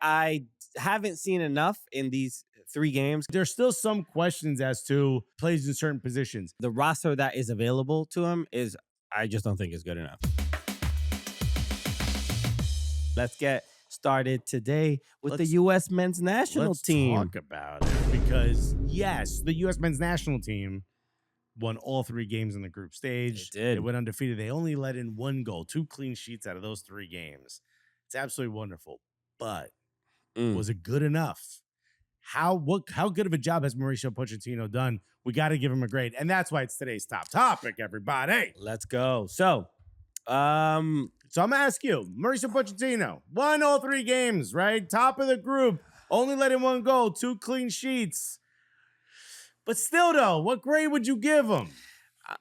I haven't seen enough in these 3 games. There's still some questions as to plays in certain positions. The roster that is available to him I just don't think is good enough. Let's get started today with the U.S. men's national team. Let's talk about it because, yes, the U.S. men's national team won all 3 games in the group stage. They did. They went undefeated. They only let in 1 goal, 2 clean sheets out of those 3 games. It's absolutely wonderful. But was it good enough? How good of a job has Mauricio Pochettino done? We got to give him a grade. And that's why it's today's top topic, everybody. Let's go. So I'm going to ask you, Mauricio Pochettino won all 3 games, right? Top of the group, only let in 1 goal, 2 clean sheets. But still, though, what grade would you give him?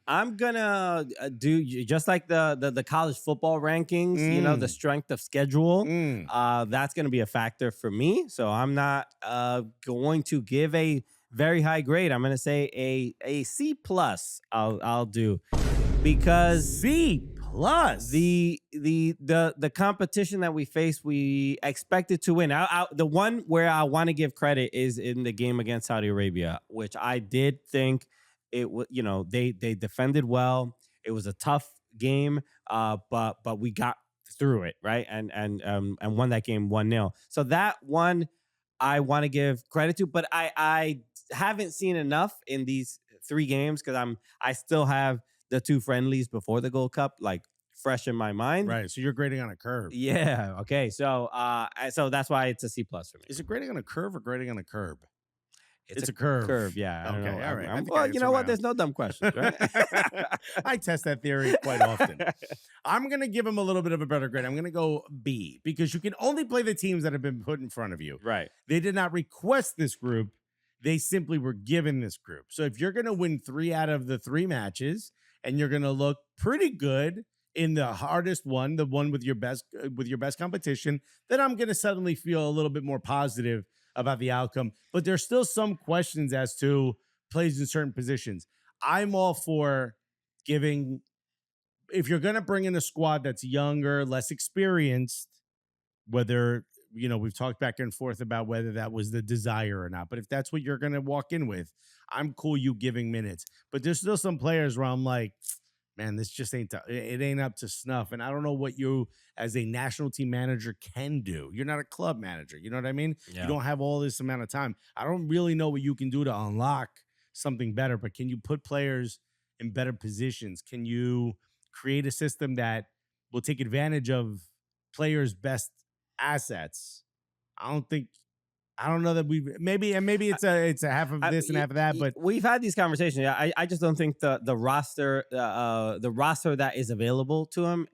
I'm gonna do just like the college football rankings, you know, the strength of schedule. That's gonna be a factor for me. So I'm not going to give a very high grade. I'm gonna say a C plus. I'll do because C plus the competition that we faced, we expected to win. The one where I want to give credit is in the game against Saudi Arabia, which I did think. It was, you know, they defended well. It was a tough game, but we got through it, right? And won that game 1-0. So that one I want to give credit to, but I haven't seen enough in these 3 games because I still have the 2 friendlies before the Gold Cup like fresh in my mind. Right. So you're grading on a curve. Yeah. Okay. So so that's why it's a C plus for me. Is it grading on a curve or grading on a curb? It's a curve. Yeah. I don't know. All right. Well, you know what? There's no dumb questions, right? I test that theory quite often. I'm going to give him a little bit of a better grade. I'm going to go B because you can only play the teams that have been put in front of you. Right. They did not request this group. They simply were given this group. So if you're going to win 3 out of the 3 matches and you're going to look pretty good in the hardest one, the one with your best competition, then I'm going to suddenly feel a little bit more positive about the outcome. But there's still some questions as to plays in certain positions. I'm all for giving, if you're going to bring in a squad that's younger, less experienced, whether, you know, we've talked back and forth about whether that was the desire or not. But if that's what you're going to walk in with, I'm cool you giving minutes. But there's still some players where I'm like, man, this just ain't up to snuff. And I don't know what you as a national team manager can do. You're not a club manager. You know what I mean? Yeah. You don't have all this amount of time. I don't really know what you can do to unlock something better, but can you put players in better positions? Can you create a system that will take advantage of players' best assets? I don't know that maybe it's a half of this and half of that, but we've had these conversations. Yeah, I just don't think the roster that is available to him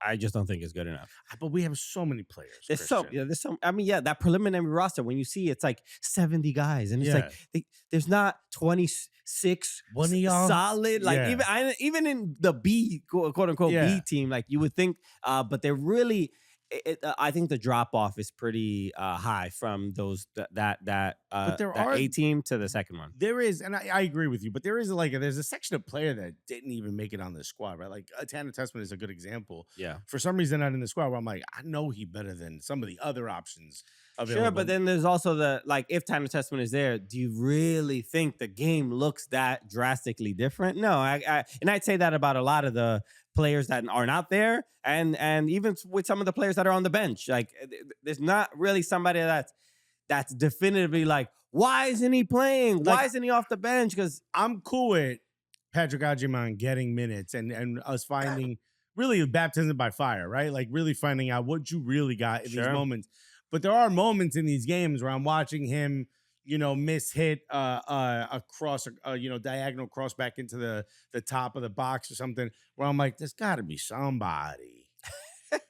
I just don't think is good enough. But we have so many players. There's so. I mean, yeah, that preliminary roster when you see it's like 70 guys, and it's like there's not 26 solid. Like even in the B quote unquote B team, like you would think, but they're really. I think the drop off is pretty high from those that A team to the second one. There is, and I agree with you, but there's a section of player that didn't even make it on the squad, right? Like Tanner Tessman is a good example. Yeah, for some reason not in the squad. Where I'm like, I know he better than some of the other options available. Sure, but then there's also if Tanner Tessman is there, do you really think the game looks that drastically different? No, and I'd say that about a lot of the players that are not there, and even with some of the players that are on the bench. Like, there's not really somebody that's definitively like, why isn't he playing? Why isn't he off the bench? Because I'm cool with Patrick Agyemang getting minutes and us finding really baptism by fire, right? Like really finding out what you really got in these moments. But there are moments in these games where I'm watching him, you know, hit a cross, diagonal cross back into the top of the box or something, where I'm like, there's got to be somebody,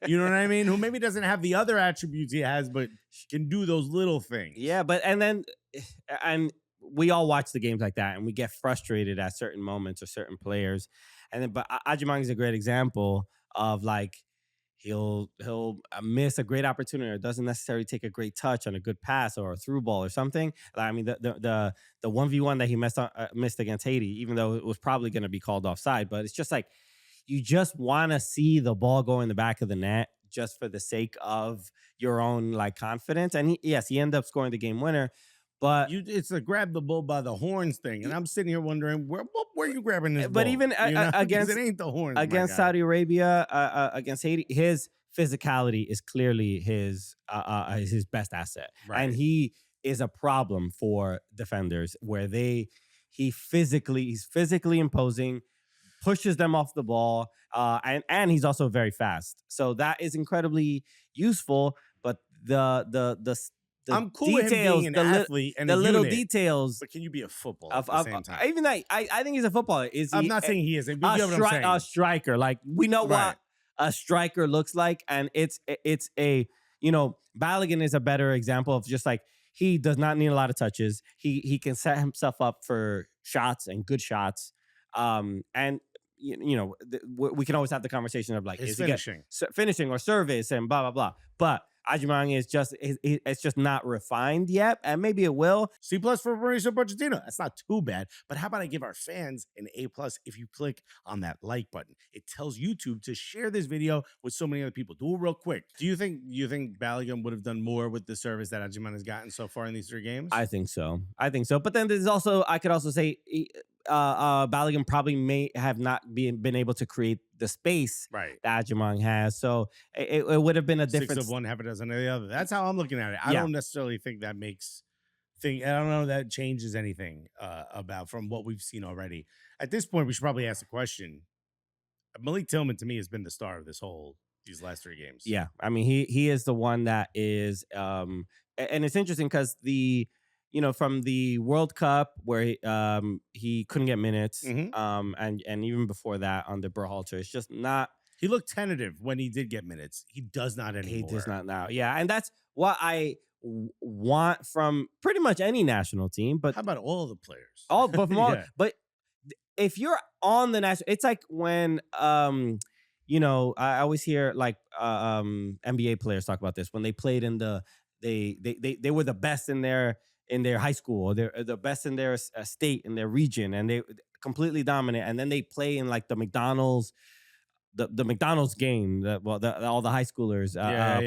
you know what I mean, who maybe doesn't have the other attributes he has, but can do those little things. Yeah, and we all watch the games like that, and we get frustrated at certain moments or certain players, but Agyemang is a great example of like, he'll miss a great opportunity or doesn't necessarily take a great touch on a good pass or a through ball or something. I mean, the 1v1 that he missed against Haiti, even though it was probably going to be called offside, but it's just like, you just want to see the ball go in the back of the net just for the sake of your own like confidence. And he ended up scoring the game winner. But it's a grab the bull by the horns thing, and I'm sitting here wondering where are you grabbing this? But bull? even against it ain't the horns against Saudi Arabia, against Haiti, his physicality is clearly his best asset, and he is a problem for defenders where he's physically imposing, pushes them off the ball, and he's also very fast. So that is incredibly useful. But the I'm cool details, with him being an athlete and the a little unit, details. but can you be a footballer at the same time? Even that, I think he's a footballer. I'm not saying he isn't. But you know what I'm saying? A striker. Like we know what a striker looks like, and it's a Balogun is a better example of just like he does not need a lot of touches. He can set himself up for shots and good shots. And we can always have the conversation of like his finishing or service and blah blah blah. But Ajimang is it's just not refined yet, and maybe it will. C+ for Mauricio Pochettino. That's not too bad. But how about I give our fans an A+ if you click on that like button? It tells YouTube to share this video with so many other people. Do it real quick. Do you think Balogun would have done more with the service that Ajimang has gotten so far in these 3 games? I think so. But then there's also I could also say Balogun probably may have not been able to create the space that Ajimang has. So it would have been a difference. 6 of one, half a dozen of the other. That's how I'm looking at it. I don't necessarily think that I don't know that changes anything about from what we've seen already. At this point, we should probably ask the question. Malik Tillman, to me, has been the star of these last 3 games. Yeah. I mean, he is the one that is and it's interesting because from the World Cup where he couldn't get minutes, and even before that on the Berhalter, it's just not. He looked tentative when he did get minutes. He does not anymore. He does not now. Yeah, and that's what I want from pretty much any national team. But how about all the players? But if you're on the national, it's like when I always hear like NBA players talk about this when they played in they were the best in their high school, or they're the best in their state, in their region, and they completely dominant. And then they play in like the McDonald's game, all the high schoolers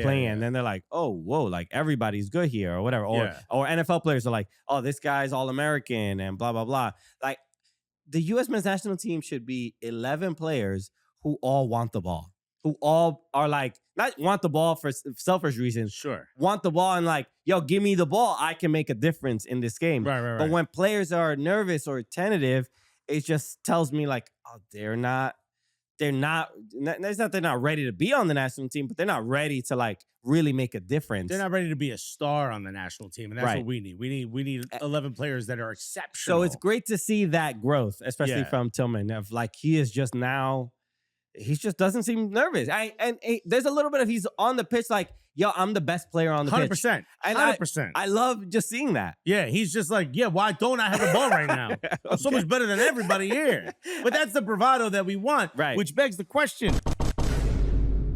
playing. And then they're like, oh, whoa, like everybody's good here or whatever. Or NFL players are like, oh, this guy's All-American and blah, blah, blah. Like the U.S. men's national team should be 11 players who all want the ball, who all are like, not want the ball for selfish reasons. Sure. Want the ball and like, yo, give me the ball. I can make a difference in this game. Right. But when players are nervous or tentative, it just tells me like, oh, they're not ready to be on the national team, but they're not ready to like really make a difference. They're not ready to be a star on the national team. And that's what we need. We need 11 players that are exceptional. So it's great to see that growth, especially from Tillman, of like, he is just now, he just doesn't seem nervous. There's a little bit of he's on the pitch like, yo, I'm the best player on the 100%, pitch. 100%. I love just seeing that. Yeah, he's just like, yeah, why don't I have the ball right now? I'm so much better than everybody here. But that's the bravado that we want, which begs the question,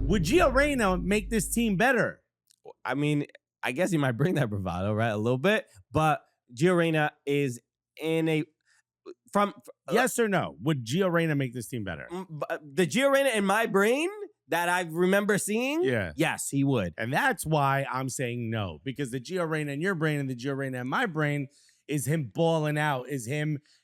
would Gio Reyna make this team better? I mean, I guess he might bring that bravado, right, a little bit. But Gio Reyna is in a... yes or no? Would Gio Reyna make this team better? The Gio Reyna in my brain that I remember seeing, yes, he would. And that's why I'm saying no. Because the Gio Reyna in your brain and the Gio Reyna in my brain is him balling out,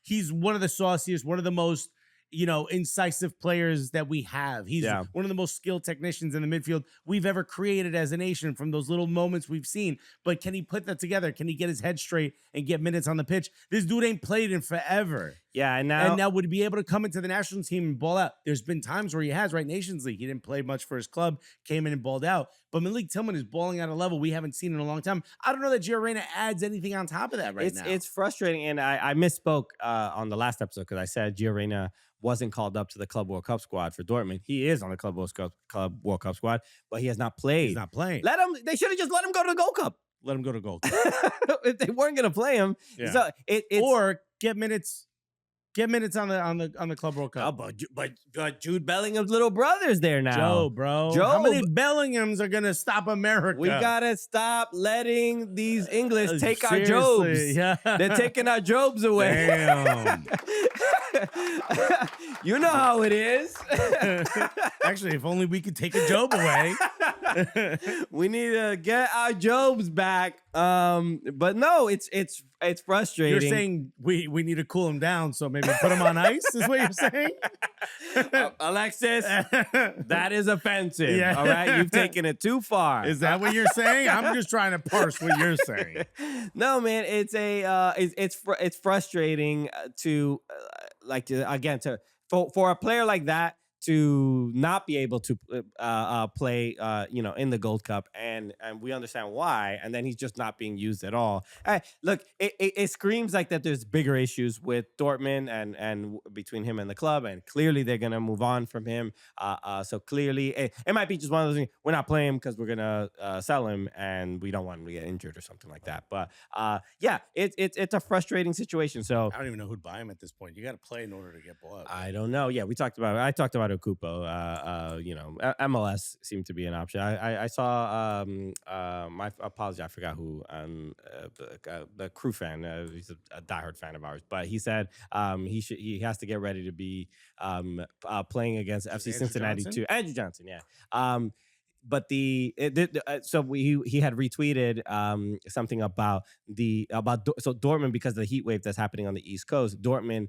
he's one of the sauciest, one of the most, incisive players that we have. He's one of the most skilled technicians in the midfield we've ever created as a nation from those little moments we've seen. But can he put that together? Can he get his head straight and get minutes on the pitch? This dude ain't played in forever. Yeah, and now would he be able to come into the national team and ball out? There's been times where he has, right? Nations League, he didn't play much for his club, came in and balled out. But Malik Tillman is balling at a level we haven't seen in a long time. I don't know that Gio Reyna adds anything on top of that now. It's frustrating, and I misspoke on the last episode because I said Gio Reyna wasn't called up to the Club World Cup squad for Dortmund. He is on the Club World Cup squad, but he has not played. He's not playing. They should have just let him go to the Gold Cup. Let him go to Gold Cup. If they weren't going to play him, so or get minutes. Get minutes on the Club World Cup. Oh, but Jude Bellingham's little brother's there now. Joe, bro. How many Bellinghams are gonna stop America? We gotta stop letting these English take our Jobs. Yeah. They're taking our Jobs away. Damn. You know how it is. Actually, if only we could take a Job away. We need to get our Jobs back. But no, it's frustrating. You're saying we need to cool him down, so maybe put him on ice, is what you're saying? Alexis, that is offensive. Yeah. All right, you've taken it too far. Is that what you're saying? I'm just trying to parse what you're saying. No, man, it's frustrating to for a player like that to not be able to play, in the Gold Cup, and we understand why, and then he's just not being used at all. Look, it screams like that there's bigger issues with Dortmund and between him and the club, and clearly they're gonna move on from him. So clearly, it might be just one of those things. We're not playing him because we're gonna sell him, and we don't want him to get injured or something like that. But it's a frustrating situation. So I don't even know who'd buy him at this point. You got to play in order to get bought. I don't know. Yeah, I talked about Okupo. MLS seemed to be an option. I saw my apology. I forgot who the crew fan. He's a diehard fan of ours, but he said he has to get ready to be playing against FC Cincinnati too. Andrew Johnson, yeah. But he had retweeted something about Dortmund, because of the heat wave that's happening on the East Coast. Dortmund,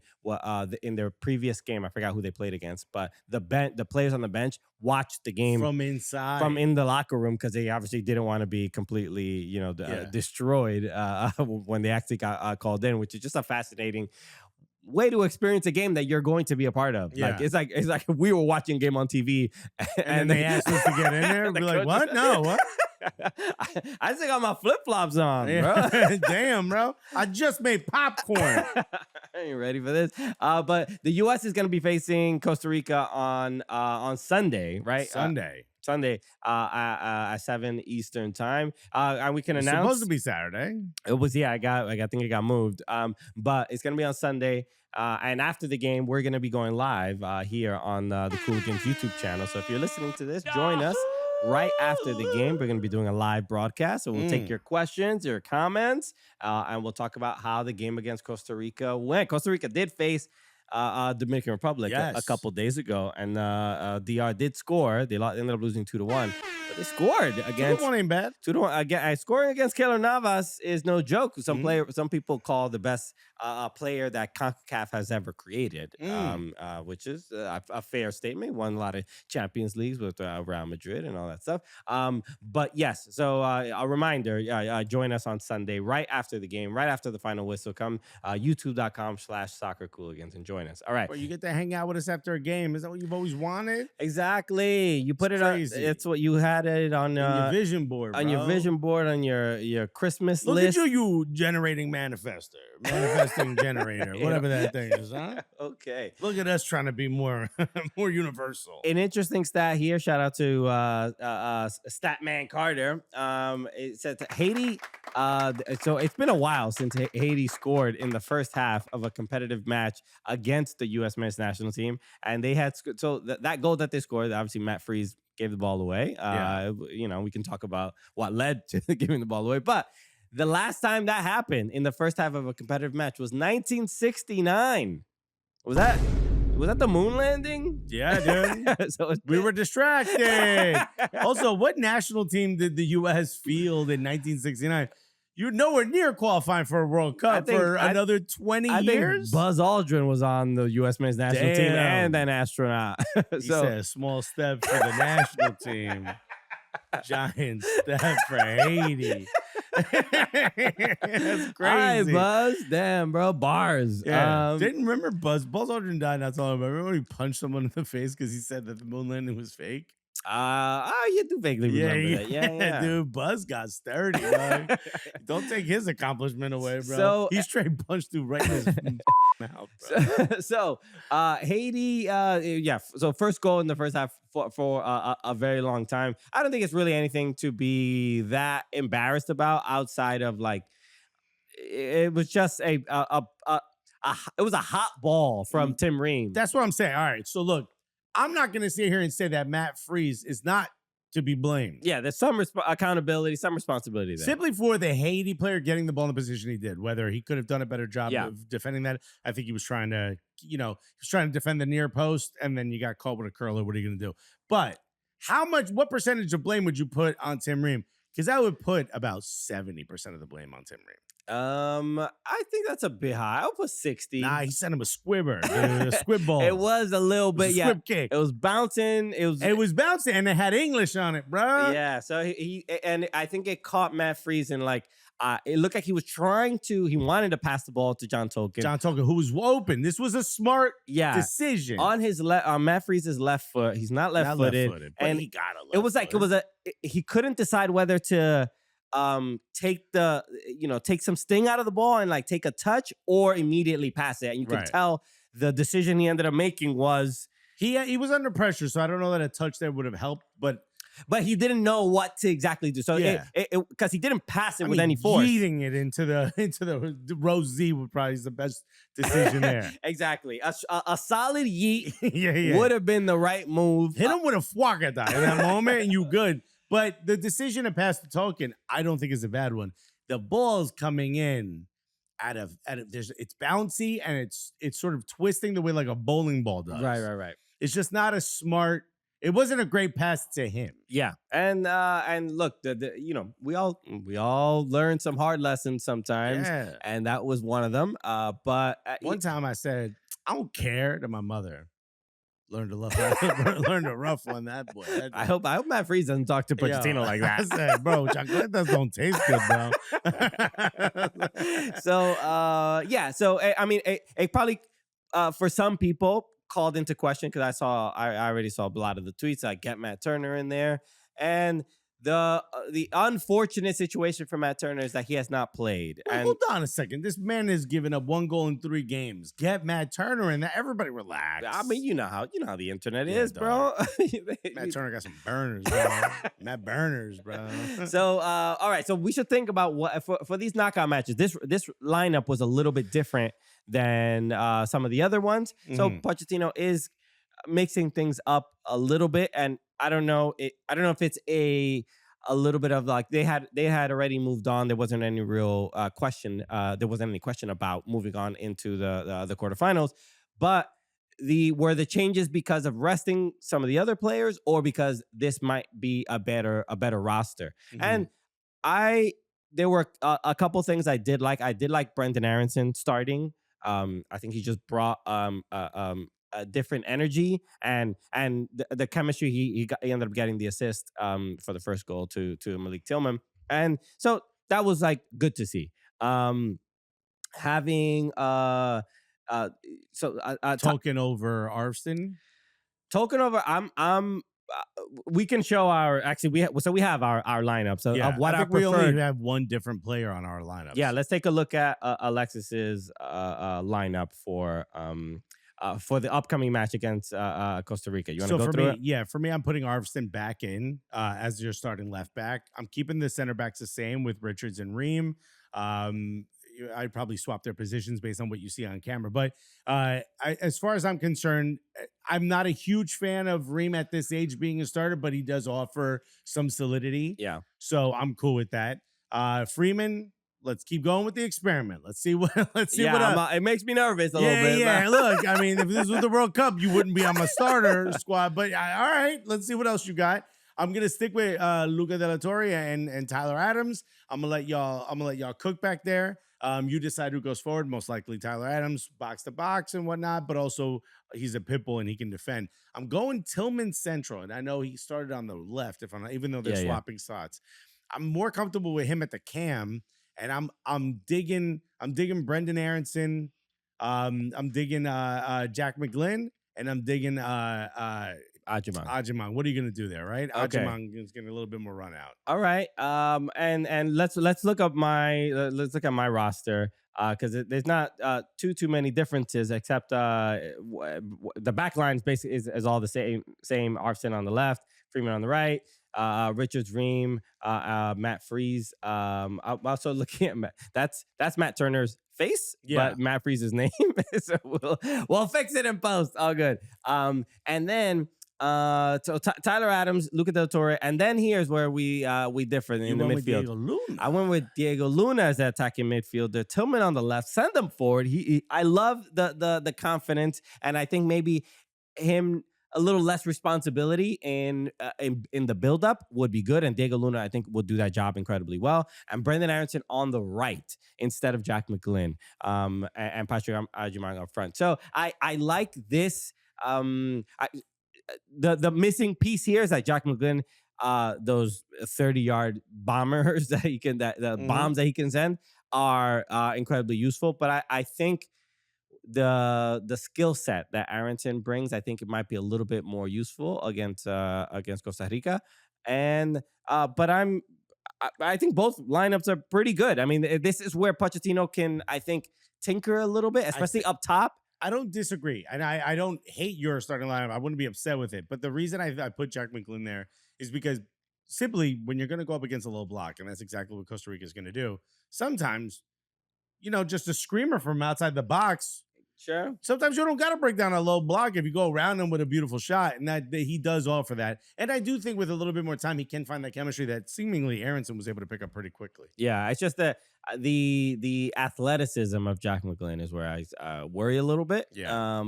in their previous game, I forgot who they played against, but the players on the bench watched the game from inside, from in the locker room, because they obviously didn't want to be completely destroyed when they actually got called in, which is just a fascinating way to experience a game that you're going to be a part of. Yeah. It's like we were watching a game on TV and they asked us to get in there. We're like, what? No, what? I just got my flip-flops on, bro. Damn, bro. I just made popcorn. I ain't ready for this. But the U.S. is going to be facing Costa Rica on Sunday, right? Sunday at 7 Eastern time. And we can announce. It's supposed to be Saturday. It was, I think it got moved. But it's going to be on Sunday. And after the game, we're going to be going live here on the Cooligans YouTube channel. So if you're listening to this, join us right after the game. We're going to be doing a live broadcast. So we'll take your questions, your comments, and we'll talk about how the game against Costa Rica went. Costa Rica did face Dominican Republic a couple days ago, and DR did score. They ended up losing 2-1, but they scored against 2-1 ain't bad. 2-1 again. Scoring against Keylor Navas is no joke. Some people call the best player that CONCACAF has ever created, which is a fair statement. Won a lot of Champions Leagues with Real Madrid and all that stuff. But yes, so a reminder: join us on Sunday right after the game, right after the final whistle. Come YouTube.com/soccercooligans and join us. All right. Well, you get to hang out with us after a game. Is that what you've always wanted? Exactly. You put it on. It's what you had it on your vision board. On your vision board, on your Christmas Look list. Look at you generating manifesting generator, whatever that thing is, huh? Okay. Look at us trying to be more universal. An interesting stat here. Shout out to Statman Carter. It said Haiti. So it's been a while since Haiti scored in the first half of a competitive match against the U.S. men's national team, and they had that goal that they scored. Obviously, Matt Freese gave the ball away. We can talk about what led to giving the ball away, but the last time that happened in the first half of a competitive match was 1969. Was that the moon landing? Yeah, dude. We were distracted. Also, what national team did the U.S. field in 1969? You're nowhere near qualifying for a World Cup for another 20 years. Think Buzz Aldrin was on the U.S. men's national team and an astronaut. He said a small step for the national team. Giant step for Haiti. That's crazy. All right, Buzz. Damn, bro. Bars. Yeah. Didn't remember Buzz Aldrin died not so long ago. Remember when he punched someone in the face because he said that the moon landing was fake? You do vaguely remember that. Yeah. Dude, Buzz got sturdy, dog. Don't take his accomplishment away, bro. So, he straight punched through right in his mouth, bro. So Haiti, so first goal in the first half for a very long time. I don't think it's really anything to be that embarrassed about outside of like, it was just it was a hot ball from Tim Ream. That's what I'm saying. All right, so look, I'm not going to sit here and say that Matt Freese is not to be blamed. Yeah, there's some accountability, some responsibility there. Simply for the Haiti player getting the ball in the position he did, whether he could have done a better job of defending that. I think he was trying to, defend the near post, and then you got caught with a curler. What are you going to do? But what percentage of blame would you put on Tim Ream? Because I would put about 70% of the blame on Tim Ream. I think that's a bit high. I'll put 60. Nah, he sent him a squibber, a squib ball. It was a little bit, squib kick. It was bouncing. It was bouncing, and it had English on it, bro. Yeah, so and I think it caught Matt Freese in it looked like he was he wanted to pass the ball to John Tolkien. John Tolkien, who was open. This was a smart decision. On his on Matt Freese's left foot. He's not left-footed. And he got a left It was like, he couldn't decide whether to take some sting out of the ball and take a touch or immediately pass it. And you could tell the decision he ended up making was he was under pressure, so I don't know that a touch there would have helped, but he didn't know what to exactly do. So because he didn't pass it with any force. Yeeting it into the row Z would probably is the best decision there. Exactly. A solid yeet would have been the right move. Hit him with a fuagata in that moment and you good. But the decision to pass to Tolkien, I don't think is a bad one. The ball's coming in it's bouncy and it's sort of twisting the way like a bowling ball does. Right. It's just not a smart. It wasn't a great pass to him. Yeah, and look, we all learn some hard lessons sometimes, and that was one of them. But one time I said, I don't care, to my mother. Learned a rough one, that boy. I hope Matt Freese doesn't talk to Pochettino like that. I said, bro, chocolates don't taste good, bro. So I mean, it probably for some people called into question because I already saw a lot of the tweets. I get Matt Turner in there, and the unfortunate situation for Matt Turner is that he has not played. Well, and hold on a second. This man has given up 1 goal in 3 games. Get Matt Turner in there. Everybody relax. I mean, you know how the internet is, bro. Matt Turner got some burners, bro. Matt burners, bro. So, all right. So we should think about what for these knockout matches. This lineup was a little bit different than some of the other ones. So Pochettino is mixing things up a little bit, and I don't know if it's a little bit of they had already moved on. There wasn't any real question. There wasn't any question about moving on into the quarterfinals. But were the changes because of resting some of the other players, or because this might be a better roster? And there were a couple things I did like. I did like Brendan Aronson starting. I think he just brought a different energy and the chemistry. He ended up getting the assist for the first goal to Malik Tillman, and so that was good to see. Having Tolkien over Arvston. Tolkien over. We can show we have our lineup. So what I think we only have one different player on our lineup. Yeah, let's take a look at Alexis's lineup for the upcoming match against Costa Rica. You want to go through it? Yeah, for me, I'm putting Arvston back in as your starting left back. I'm keeping the center backs the same with Richards and Ream. I'd probably swap their positions based on what you see on camera. But as far as I'm concerned, I'm not a huge fan of Ream at this age being a starter, but he does offer some solidity. Yeah. So I'm cool with that. Freeman, let's keep going with the experiment. Let's see what. It makes me nervous a little bit. Yeah, look, I mean, if this was the World Cup, you wouldn't be on my starter squad. But all right, let's see what else you got. I'm gonna stick with Luca De La Torre and Tyler Adams. I'm gonna let y'all cook back there. You decide who goes forward. Most likely Tyler Adams, box to box and whatnot, but also he's a pit bull and he can defend. I'm going Tillman Central, and I know he started on the left. Even though they're swapping slots, I'm more comfortable with him at the cam, and I'm digging Brendan Aronson. I'm digging Jack McGlynn, and I'm digging Ajiman. What are you gonna do there, right? Okay. Ajiman is getting a little bit more run out. All right. And let's look up my roster because there's not too many differences except the back line basically is all the same. Arvston on the left, Freeman on the right, Richards, Ream, Matt Freese. I'm also looking at Matt. That's Matt Turner's face, but Matt Freese's name. So we'll fix it in post. All good. And then So Tyler Adams, Luca Del Torre, and then here's where we differ in the went with midfield. Diego Luna. I went with Diego Luna as the attacking midfielder. Tillman on the left. Send them forward. I love the confidence, and I think maybe him a little less responsibility in the buildup would be good. And Diego Luna, I think, will do that job incredibly well. And Brendan Aronson on the right instead of Jack McGlynn, and Patrick Agyemang up front. So I like this. The missing piece here is that Jack McGlynn, those 30-yard bombers that he can, bombs that he can send are incredibly useful. But I think the skill set that Aronson brings, I think it might be a little bit more useful against Costa Rica. And but I think both lineups are pretty good. I mean, this is where Pochettino can, I think, tinker a little bit, especially up top. I don't disagree, and I don't hate your starting lineup. I wouldn't be upset with it. But the reason I put Jack McGlynn there is because simply when you're going to go up against a low block, and that's exactly what Costa Rica is going to do, sometimes, just a screamer from outside the box. Sure. Sometimes you don't got to break down a low block if you go around him with a beautiful shot, and that he does offer that. And I do think with a little bit more time, he can find that chemistry that seemingly Aronson was able to pick up pretty quickly. Yeah, it's just that the athleticism of Jack McGlynn is where I worry a little bit. Yeah.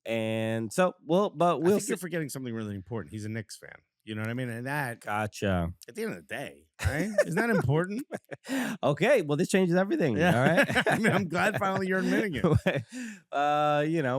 And so we'll I think you're forgetting something really important. He's a Knicks fan. You know what I mean? And that, gotcha. At the end of the day, right? Isn't that important? Okay, well, this changes everything. Yeah. All right. I mean, I'm glad finally you're admitting it.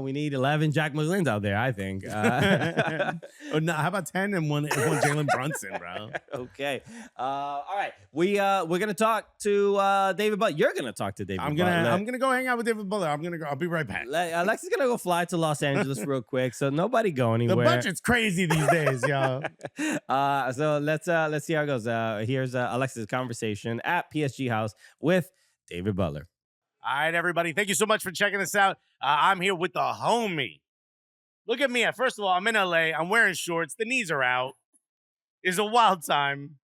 We need 11 Jack McGlynns out there, I think. Oh, no, how about 10 and one Jalen Brunson, bro? Okay. All right. We're gonna talk to David Butler. You're gonna talk to David Butler. I'm gonna go hang out with David Butler. I'll be right back. Alexis is gonna go fly to Los Angeles real quick, so nobody go anywhere. The budget's crazy these days, yo. So let's see how it goes. Here's Alexis' conversation at PSG House with David Butler. All right, everybody. Thank you so much for checking this out. I'm here with the homie. Look at me. First of all, I'm in LA. I'm wearing shorts. The knees are out. It's a wild time.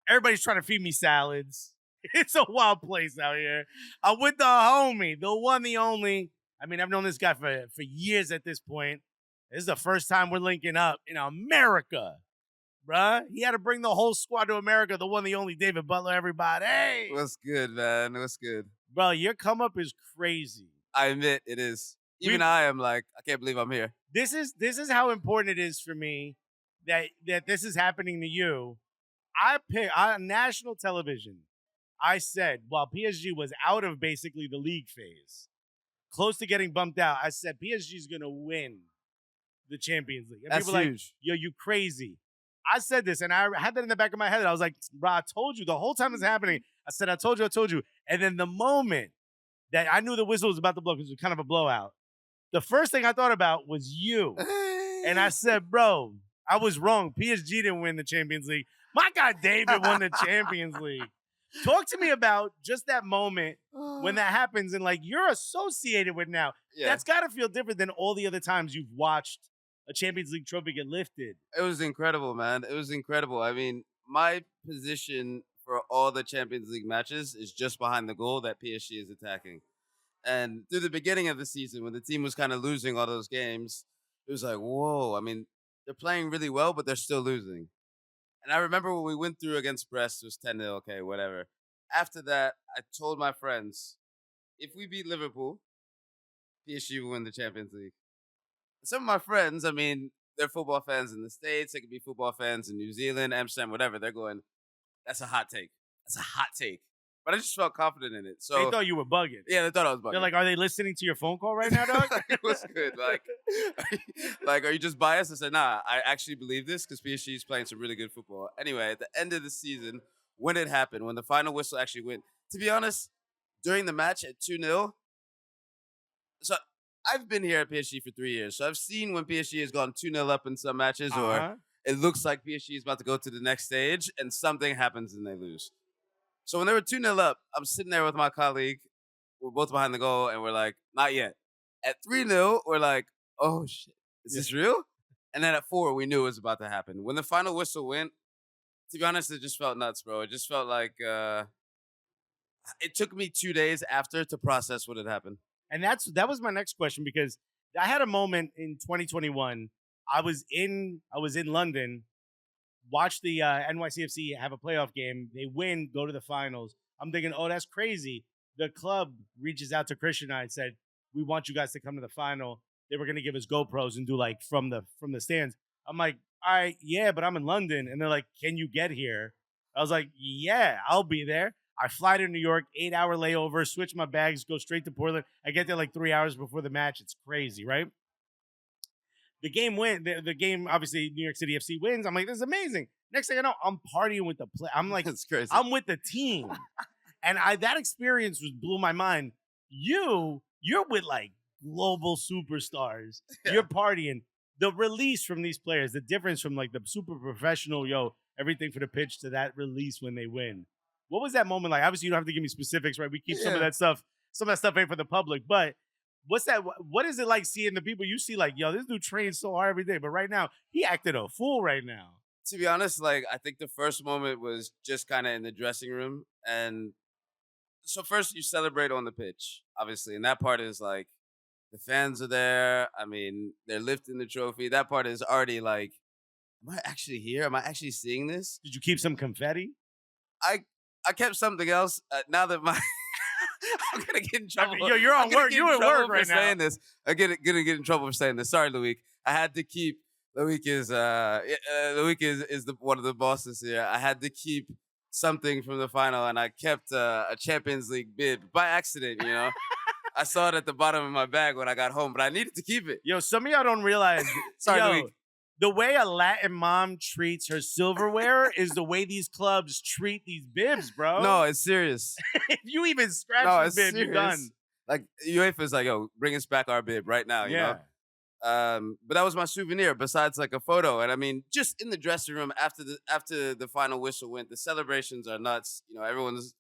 Everybody's trying to feed me salads. It's a wild place out here. I'm with the homie, the one, the only. I mean, I've known this guy for years at this point. This is the first time we're linking up in America. Bruh, he had to bring the whole squad to America. The one, the only David Butler, everybody. Hey! What's good, man? What's good? Bro, your come up is crazy. I admit it is. Even I am like, I can't believe I'm here. This is how important it is for me that this is happening to you. I picked on national television. I said, while PSG was out of basically the league phase, close to getting bumped out, I said PSG is going to win the Champions League. And That's people were huge. like, yo, you crazy. I said this, and I had that in the back of my head. I was like, bro, I told you the whole time it's happening. I said, I told you. And then the moment that I knew the whistle was about to blow, because it was kind of a blowout, the first thing I thought about was you. And I said, bro, I was wrong. PSG didn't win the Champions League. My God, David won the Champions League. Talk to me about just that moment when that happens and like you're associated with now. Yeah. That's got to feel different than all the other times you've watched a Champions League trophy get lifted. It was incredible, man. It was incredible. I mean, my position for all the Champions League matches is just behind the goal that PSG is attacking. And through the beginning of the season, when the team was kind of losing all those games, it was like, whoa. I mean, they're playing really well, but they're still losing. And I remember when we went through against Brest, it was 10-0, okay, whatever. After that, I told my friends, if we beat Liverpool, PSG will win the Champions League. Some of my friends, I mean, they're football fans in the States. They could be football fans in New Zealand, Amsterdam, whatever. They're going, that's a hot take. That's a hot take. But I just felt confident in it. So They thought you were bugging. yeah, they thought I was bugging. They're like, are they listening to your phone call right now, dog? It was good. Like, are you just biased? I said, nah, I actually believe this because PSG is playing some really good football. Anyway, at the end of the season, when it happened, when the final whistle actually went, to be honest, during the match at 2-0, so I've been here at PSG for 3 years, so I've seen when PSG has gone 2-0 up in some matches, or it looks like PSG is about to go to the next stage, and something happens and they lose. So when they were 2-0 up, I'm sitting there with my colleague. We're both behind the goal, and we're like, not yet. At 3-0, we're like, oh, shit, is this real? And then at 4, we knew it was about to happen. When the final whistle went, to be honest, it just felt nuts, bro. It just felt like it took me 2 days after to process what had happened. And that was my next question, because I had a moment in 2021. I was in London, watched the NYCFC have a playoff game. They win, go to the finals. I'm thinking, oh, that's crazy. The club reaches out to Christian and I and said, we want you guys to come to the final. They were going to give us GoPros and do like from the stands. I'm like, all right, yeah, but I'm in London. And they're like, can you get here? I was like, yeah, I'll be there. I fly to New York, 8-hour layover, switch my bags, go straight to Portland. I get there like 3 hours before the match. It's crazy, right? The game the game, obviously, New York City FC wins. I'm like, this is amazing. Next thing I know, I'm partying with the play. I'm like, That's crazy. I'm with the team. And that experience blew my mind. You're with like global superstars. Yeah. You're partying. The release from these players, the difference from like the super professional, everything for the pitch to that release when they win. What was that moment like? Obviously, you don't have to give me specifics, right? We keep some of that stuff. Some of that stuff ain't for the public. But what's that? What is it like seeing the people you see like, yo, this dude trains so hard every day. But right now, he acted a fool right now. To be honest, like I think the first moment was just kind of in the dressing room. And so first you celebrate on the pitch, obviously. And that part is like the fans are there. I mean, they're lifting the trophy. That part is already like, am I actually here? Am I actually seeing this? Did you keep some confetti? I kept something else. Now that my I'm gonna get in trouble. Yo, you're on work. You're at work right now. Saying this, I'm gonna get in trouble for saying this. Sorry, Loic. I had to keep. Loic is one of the bosses here. I had to keep something from the final, and I kept a Champions League bib by accident. I saw it at the bottom of my bag when I got home, but I needed to keep it. Yo, some of y'all don't realize. Sorry, Loic. The way a Latin mom treats her silverware is the way these clubs treat these bibs, bro. No, it's serious. If you even scratch the bib, serious. you're done. Like UEFA's like, yo, bring us back our bib right now. You know? But that was my souvenir. Besides like a photo, and I mean, just in the dressing room after the final whistle went, the celebrations are nuts. Everyone's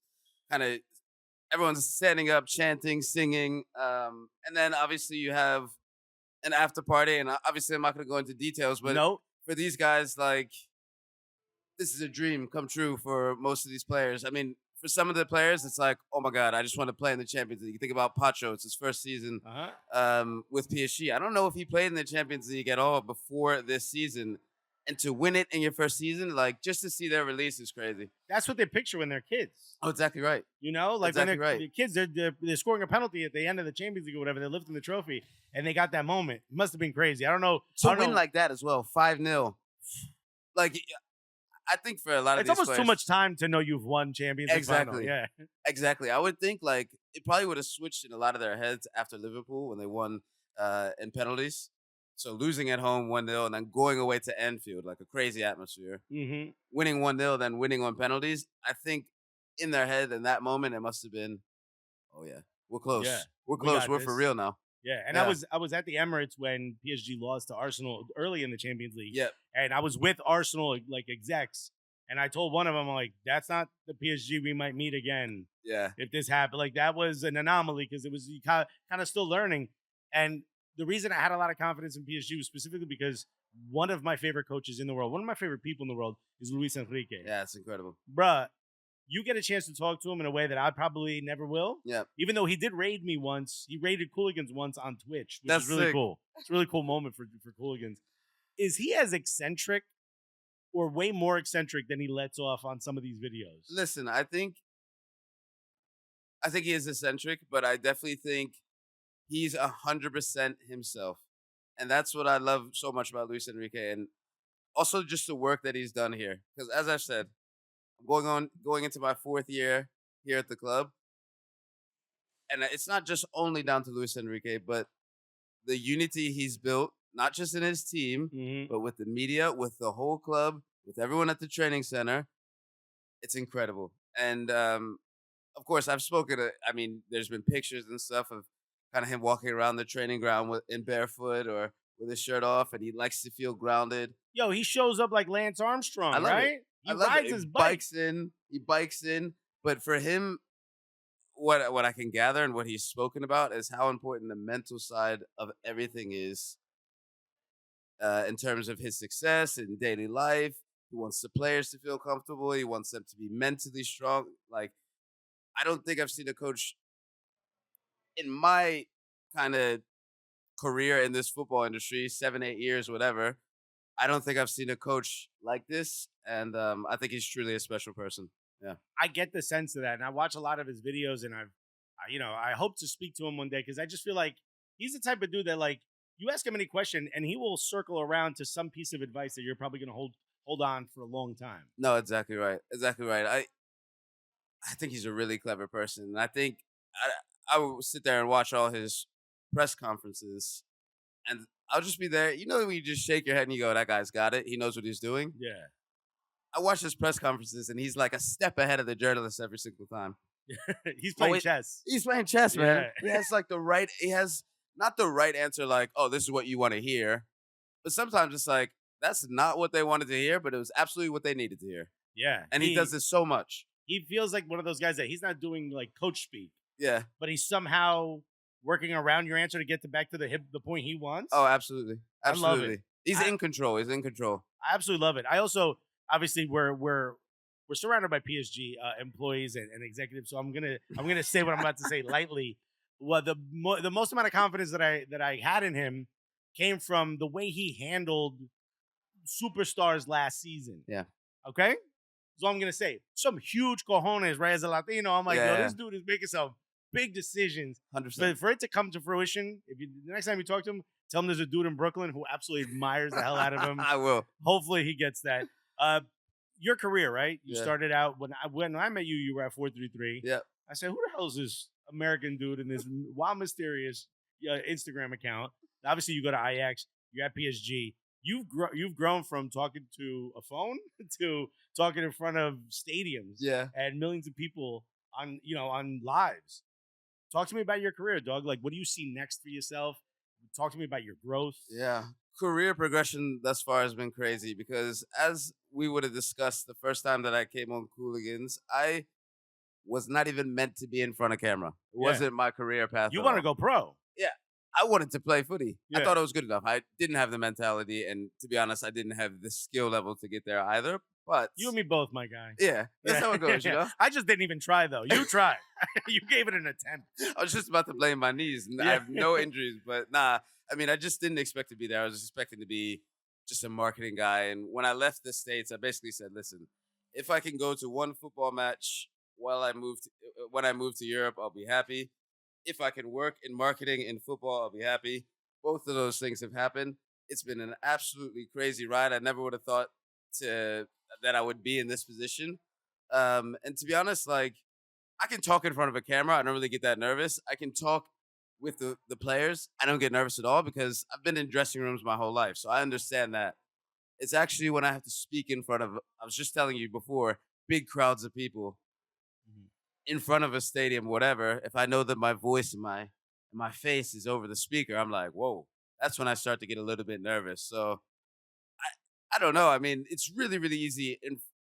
standing up, chanting, singing, and then obviously you have an after party, and obviously I'm not going to go into details, but for these guys, like, this is a dream come true for most of these players. I mean, for some of the players, it's like, oh my God, I just want to play in the Champions League. You think about Pacho, it's his first season with PSG. I don't know if he played in the Champions League at all before this season. And to win it in your first season, like, just to see their release is crazy. That's what they picture when they're kids. Oh, exactly right. Like exactly when they're kids, they're scoring a penalty at the end of the Champions League or whatever. They're lifting the trophy, and they got that moment. It must have been crazy. I don't know. To win like that as well, 5-0. Like, I think for a lot of it's these almost players, too much time to know you've won Champions League. Exactly. Final. Yeah. Exactly. I would think, like, it probably would have switched in a lot of their heads after Liverpool when they won in penalties. So losing at home 1-0 and then going away to Anfield, like a crazy atmosphere. Mm-hmm. Winning 1-0, then winning on penalties. I think in their head in that moment, it must have been, oh yeah, we're close. Yeah, we're close. We're for real now. Yeah, and I was at the Emirates when PSG lost to Arsenal early in the Champions League. Yep. And I was with Arsenal like execs, and I told one of them, I'm like, that's not the PSG we might meet again. Yeah. If this happened, like that was an anomaly because it was kind of still learning. And the reason I had a lot of confidence in PSG was specifically because one of my favorite coaches in the world, one of my favorite people in the world is Luis Enrique. Yeah, it's incredible. Bruh, you get a chance to talk to him in a way that I probably never will. Yeah. Even though he did raid me once. He raided Cooligans once on Twitch, which That's is really sick. cool. It's a really cool moment for Cooligans. Is he as eccentric or way more eccentric than he lets off on some of these videos? Listen, I think he is eccentric, but I definitely think he's 100% himself. And that's what I love so much about Luis Enrique. And also just the work that he's done here. Because as I've said, I'm going into my 4th year here at the club. And it's not just only down to Luis Enrique, but the unity he's built, not just in his team, but with the media, with the whole club, with everyone at the training center. It's incredible. And, of course, I've spoken to, I mean, there's been pictures and stuff of kind of him walking around the training ground in barefoot or with his shirt off, and he likes to feel grounded. Yo, he shows up like Lance Armstrong, I love right? it. He rides his bike. He bikes in. But for him, what I can gather and what he's spoken about is how important the mental side of everything is in terms of his success in daily life. He wants the players to feel comfortable. He wants them to be mentally strong. Like, I don't think I've seen a coach in my kind of career in this football industry, 7, 8 years, whatever, I don't think I've seen a coach like this, and I think he's truly a special person. Yeah, I get the sense of that, and I watch a lot of his videos, and I hope to speak to him one day because I just feel like he's the type of dude that like you ask him any question, and he will circle around to some piece of advice that you're probably going to hold on for a long time. no, exactly right, exactly right. I think he's a really clever person, and I think I would sit there and watch all his press conferences, and I'll just be there. You know, when you just shake your head and you go, "That guy's got it. He knows what he's doing." Yeah. I watch his press conferences, and he's like a step ahead of the journalists every single time. He's playing chess. He's playing chess, man. Yeah. He has like he has not the right answer, like, "Oh, this is what you want to hear," but sometimes it's like that's not what they wanted to hear, but it was absolutely what they needed to hear. Yeah. And he does this so much. He feels like one of those guys that he's not doing like coach speak, Yeah. but he's somehow working around your answer to get back to the point he wants. Oh, absolutely. I love Absolutely. it. He's in control. He's in control. I absolutely love it. I also obviously we're surrounded by PSG employees and executives, so I'm gonna say what I'm about to say lightly. Well, the most amount of confidence that I had in him came from the way he handled superstars last season. Yeah. Okay. So I'm gonna say some huge cojones, right? As a Latino, I'm like, yo, Yeah. this dude is making some big decisions. 100%. But for it to come to fruition, the next time you talk to him, tell him there's a dude in Brooklyn who absolutely admires the hell out of him. I will. Hopefully he gets that. Your career, right? You Yeah. started out when I met you, you were at 433. Yep. I said, who the hell is this American dude in this wild, mysterious Instagram account? Obviously, you go to IX. You're at PSG. You've grown from talking to a phone to talking in front of stadiums, Yeah. and millions of people on lives. Talk to me about your career, dog. Like, what do you see next for yourself? Talk to me about your growth. Yeah. Career progression thus far has been crazy because as we would have discussed the first time that I came on Cooligans, I was not even meant to be in front of camera. It Yeah. wasn't my career path. You at want to all. go pro? I wanted to play footy. Yeah. I thought it was good enough. I didn't have the mentality, and to be honest, I didn't have the skill level to get there either. But You and me both, my guy. yeah, that's how it goes. You know, I just didn't even try though. You tried. You gave it an attempt. I was just about to blame my knees, and I have no injuries. But nah, I mean, I just didn't expect to be there. I was expecting to be just a marketing guy. And when I left the States, I basically said, "Listen, if I can go to one football match while when I move to Europe, I'll be happy. If I can work in marketing in football, I'll be happy." Both of those things have happened. It's been an absolutely crazy ride. I never would have thought that I would be in this position. And to be honest, like I can talk in front of a camera. I don't really get that nervous. I can talk with the players. I don't get nervous at all because I've been in dressing rooms my whole life. So I understand that. It's actually when I have to speak in front of, I was just telling you before, big crowds of people in front of a stadium, whatever. If I know that my voice and my face is over the speaker, I'm like, whoa, that's when I start to get a little bit nervous. So I don't know. I mean, it's really, really easy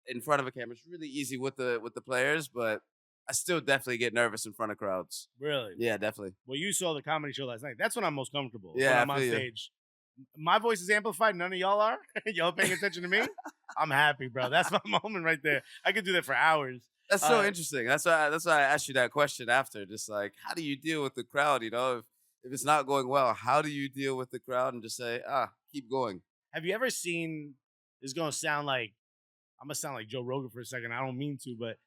in front of a camera. It's really easy with the players, but I still definitely get nervous in front of crowds. Really? Yeah, definitely. Well, you saw the comedy show last night. That's when I'm most comfortable. Yeah, when I'm I on feel you. stage. My voice is amplified. None of y'all are. Y'all paying attention to me? I'm happy, bro. That's my moment right there. I could do that for hours. That's so interesting. That's why I asked you that question after. Just like, how do you deal with the crowd? You know, if it's not going well, how do you deal with the crowd and just say, keep going? Have you ever seen? This is gonna sound like I'm gonna sound like Joe Rogan for a second. I don't mean to, but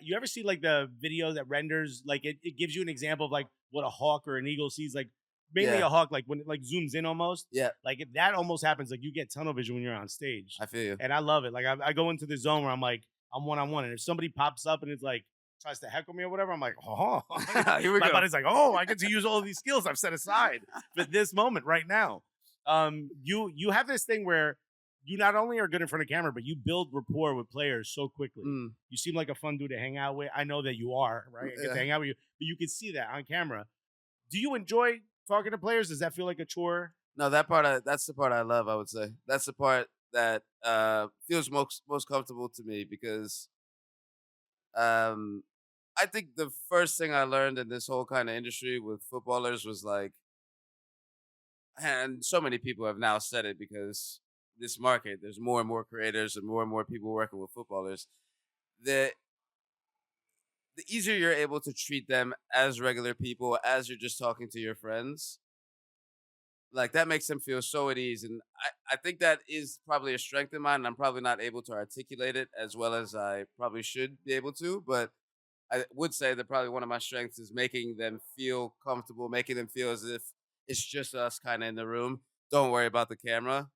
you ever see like the video that renders like it gives you an example of like what a hawk or an eagle sees, like mainly Yeah. a hawk, like when it like zooms in almost. Yeah. Like if that almost happens, like you get tunnel vision when you're on stage. I feel you. And I love it. Like I go into the zone where I'm like, I'm one-on-one. And if somebody pops up and it's like, tries to heckle me or whatever, I'm like, oh. Here we My go. body's like, oh, I get to use all of these skills I've set aside for this moment right now. You have this thing where you not only are good in front of camera, but you build rapport with players so quickly. Mm. You seem like a fun dude to hang out with. I know that you are, right? I get to hang out with you, but you can see that on camera. Do you enjoy talking to players? Does that feel like a chore? No, that's the part I love, I would say. That's the part that feels most comfortable to me because I think the first thing I learned in this whole kind of industry with footballers was like, and so many people have now said it because this market, there's more and more creators and more people working with footballers. The easier you're able to treat them as regular people, as you're just talking to your friends, Like that makes them feel so at ease. And I think that is probably a strength of mine. And I'm probably not able to articulate it as well as I probably should be able to. But I would say that probably one of my strengths is making them feel comfortable, making them feel as if it's just us kind of in the room. Don't worry about the camera.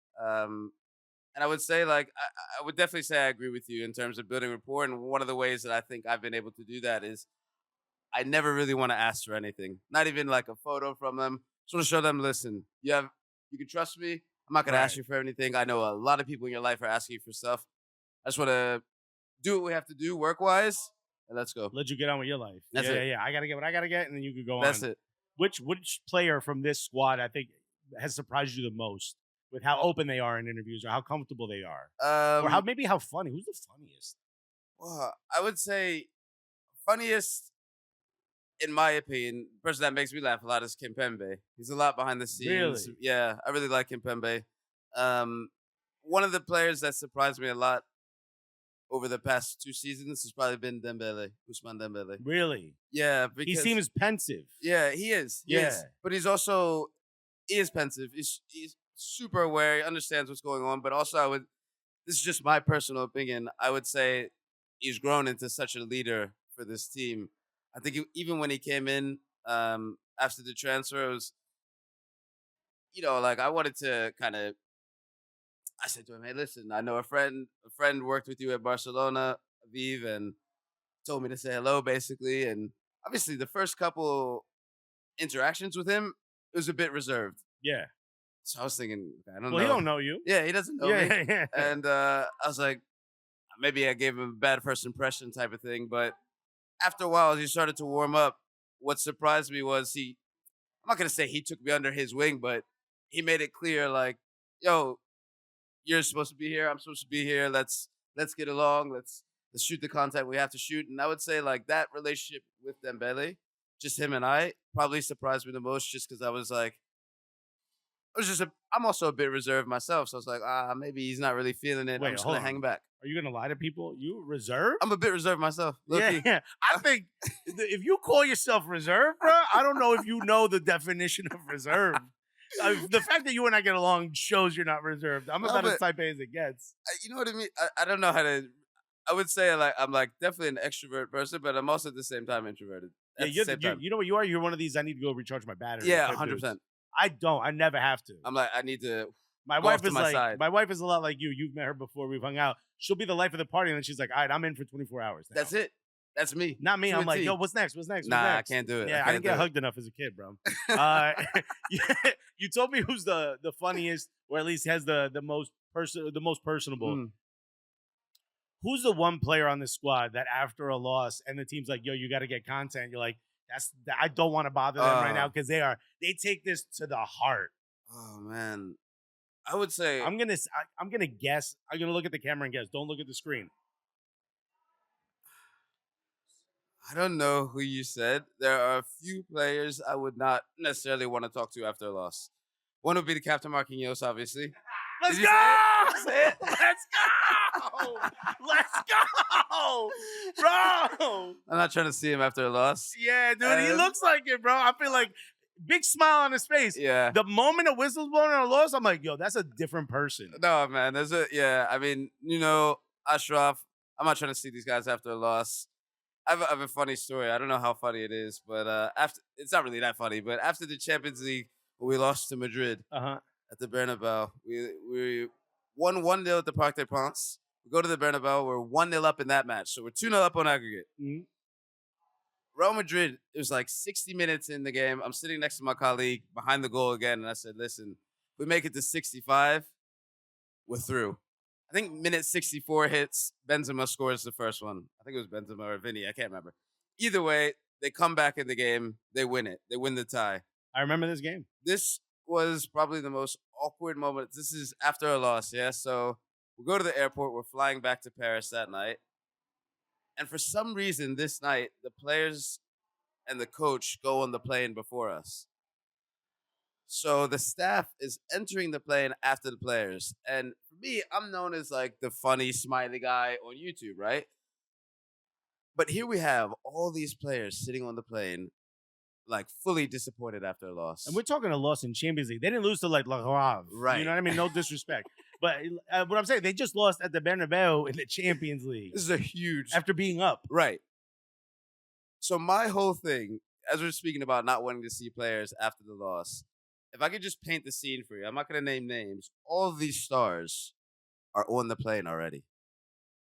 And I would say, like, I would definitely say I agree with you in terms of building rapport. And one of the ways that I think I've been able to do that is I never really want to ask for anything, not even like a photo from them. Just want to show them, listen, you can trust me. I'm not going to ask Right. you for anything. I know a lot of people in your life are asking you for stuff. I just want to do what we have to do work wise, and let's go. Let you get on with your life. That's it. Yeah. I gotta get what I gotta get, and then you could go That's on. it. Which player from this squad I think has surprised you the most with how open they are in interviews or how comfortable they are, or how funny? Who's the funniest? Well, I would say funniest, in my opinion, the person that makes me laugh a lot is Kimpembe. He's a lot behind the scenes. Really? Yeah, I really like Kimpembe. One of the players that surprised me a lot over the past 2 seasons has probably been Ousmane Dembele. Really? Yeah, He because seems pensive. yeah, he is. He is. Yeah. But he is pensive. He's super aware. He understands what's going on. But also, this is just my personal opinion. I would say he's grown into such a leader for this team. I think even when he came in after the transfer, it was, like I wanted to kind of. I said to him, "Hey, listen, I know a friend worked with you at Barcelona, Aviv, and told me to say hello, basically." And obviously, the first couple interactions with him, it was a bit reserved. Yeah. So I was thinking, I don't know. Well, he don't know you. Yeah, he doesn't know me. Yeah. And I was like, maybe I gave him a bad first impression type of thing. But after a while, as he started to warm up, what surprised me was I'm not going to say he took me under his wing, but he made it clear, like, yo, you're supposed to be here. I'm supposed to be here. Let's get along. Let's shoot the content we have to shoot. And I would say, like, that relationship with Dembele, just him and I, probably surprised me the most just because I was like, I'm also a bit reserved myself. So I was like, maybe he's not really feeling it. Wait, I'm just hold going to on. hang back. Are you gonna lie to people? You reserved? I'm a bit reserved myself. Low-key. Yeah. I think if you call yourself reserved, bro, I don't know if you know the definition of reserved. The fact that you and I get along shows you're not reserved. I'm about as type A as it gets. You know what I mean? I don't know how to. I would say I'm definitely an extrovert person, but I'm also at the same time introverted. You know what you are? You're one of these. I need to go recharge my battery. Yeah, 100%. I don't. I never have to. I'm like, I need to. My go wife off to is my like, side. my wife is a lot like you. You've met her before. We've hung out. She'll be the life of the party, and then she's like, all right, I'm in for 24 hours now. That's it. That's me. Not me. To I'm a like, T. yo, what's next? What's next? Nah, What's I next? can't do it. Yeah, I didn't get hugged enough as a kid, bro. You told me who's the funniest, or at least has the most personable. Mm. Who's the one player on this squad that after a loss and the team's like, yo, you got to get content. You're like, I don't want to bother them right now because they take this to the heart. Oh man, I would say I'm gonna guess. I'm gonna look at the camera and guess. Don't look at the screen. I don't know who you said. There are a few players I would not necessarily want to talk to after a loss. One would be the captain Marquinhos, obviously. Let's Did you go! say it? Let's go! Let's go, bro! I'm not trying to see him after a loss. Yeah, dude, he looks like it, bro. I feel like big smile on his face. Yeah. The moment a whistle's blown on a loss, I'm like, yo, that's a different person. No, man. I mean, Ashraf, I'm not trying to see these guys after a loss. I have a funny story. I don't know how funny it is, but it's not really that funny. But after the Champions League, we lost to Madrid at the Bernabeu. We won 1-0 at the Parc des Princes. We go to the Bernabeu. We're 1-0 up in that match. So we're 2-0 up on aggregate. Mm-hmm. Real Madrid, it was like 60 minutes in the game. I'm sitting next to my colleague behind the goal again. And I said, listen, if we make it to 65, we're through. I think minute 64 hits. Benzema scores the first one. I think it was Benzema or Vinny. I can't remember. Either way, they come back in the game. They win it. They win the tie. I remember this game. This was probably the most awkward moment. This is after a loss, yeah? So we go to the airport. We're flying back to Paris that night. And for some reason, this night, the players and the coach go on the plane before us. So the staff is entering the plane after the players. And for me, I'm known as like the funny, smiley guy on YouTube, right? But here we have all these players sitting on the plane. like fully disappointed after a loss. And we're talking a loss in Champions League. They didn't lose to like La Havre. Right. You know what I mean? No disrespect. But what I'm saying, they just lost at the Bernabeu in the Champions League. This is a huge After being up. Right. So my whole thing, as we're speaking about not wanting to see players after the loss, if I could just paint the scene for you, I'm not going to name names. All of these stars are on the plane already.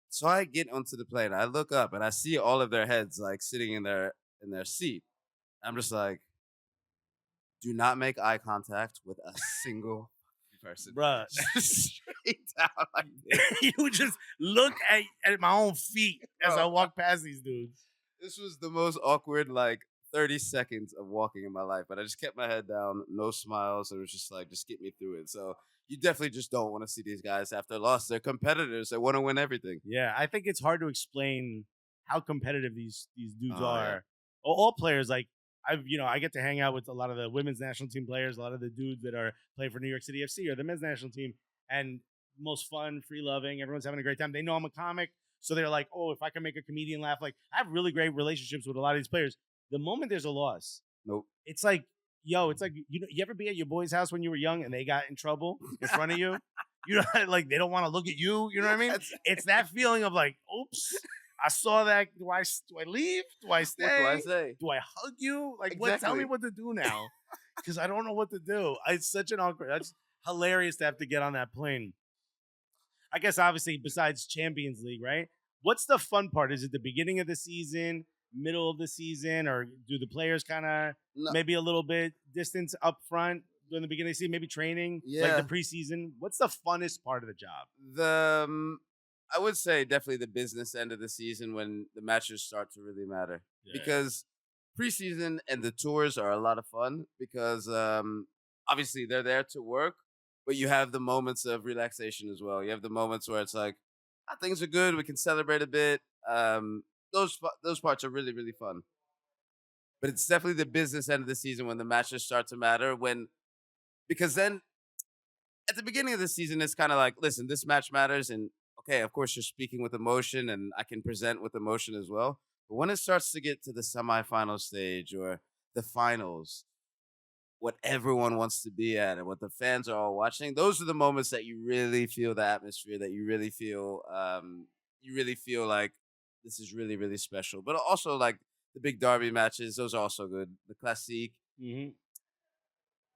So I get onto the plane. I look up and I see all of their heads like sitting in their seat. I'm just like, do not make eye contact with a single person. Bruh. Straight down like this. You just look at my own feet as I walk past these dudes. This was the most awkward, like, 30 seconds of walking in my life. But I just kept my head down, no smiles. It was just like, just get me through it. So you definitely just don't want to see these guys after a loss. They're competitors. They want to win everything. Yeah, I think it's hard to explain how competitive these dudes are. Yeah. All players, like, I get to hang out with a lot of the women's national team players, a lot of the dudes that are playing for New York City FC or the men's national team, and most fun, free-loving. Everyone's having a great time. They know I'm a comic, so they're like, oh, if I can make a comedian laugh. Like, I have really great relationships with a lot of these players. The moment there's a loss, Nope. it's like, you ever be at your boy's house when you were young and they got in trouble in front of you? You know, like, they don't want to look at you. You know what I mean? It's that feeling of like, oops. I saw that. Do I leave? Do I stay? What do I say? Do I hug you? Like, Exactly. Tell me what to do now, because I don't know what to do. It's such an awkward. That's hilarious to have to get on that plane. I guess obviously besides Champions League, right? What's the fun part? Is it the beginning of the season, middle of the season, or do the players kind of maybe a little bit distance up front during the beginning of the season, maybe training, like the preseason? What's the funnest part of the job? I would say definitely the business end of the season when the matches start to really matter. Yeah. Because preseason and the tours are a lot of fun because obviously they're there to work, but you have the moments of relaxation as well. You have the moments where it's like, things are good, we can celebrate a bit. Those parts are really, really fun. But it's definitely the business end of the season when the matches start to matter. Because then at the beginning of the season, it's kind of like, listen, this match matters, and okay, of course, you're speaking with emotion, and I can present with emotion as well. But when it starts to get to the semifinal stage or the finals, what everyone wants to be at and what the fans are all watching, those are the moments that you really feel the atmosphere, that you really feel like this is really, really special. But also, like, the big derby matches, those are also good. The Classique,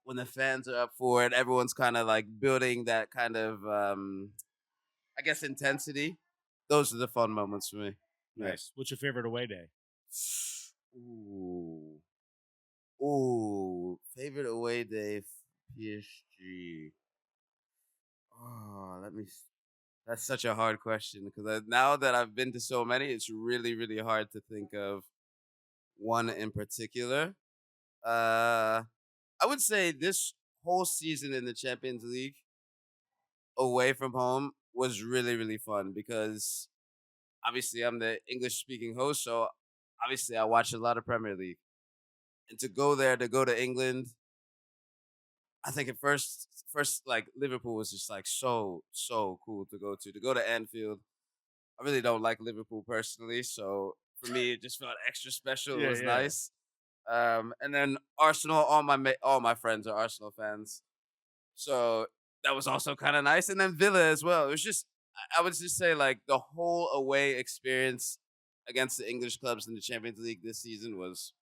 when the fans are up for it, everyone's kind of like building that kind of I guess intensity. Those are the fun moments for me. Nice. What's your favorite away day? Ooh. Favorite away day for PSG. Oh, that's such a hard question because now that I've been to so many, it's really, really hard to think of one in particular. I would say this whole season in the Champions League away from home was really, really fun because obviously I'm the English-speaking host, so obviously I watch a lot of Premier League. And to go to England, I think at first like Liverpool was just like so cool to go to. To go to Anfield, I really don't like Liverpool personally, so for me it just felt extra special. It was nice. And then Arsenal, all my friends are Arsenal fans, so that was also kind of nice. And then Villa as well. It was just, I would just say, like, the whole away experience against the English clubs in the Champions League this season was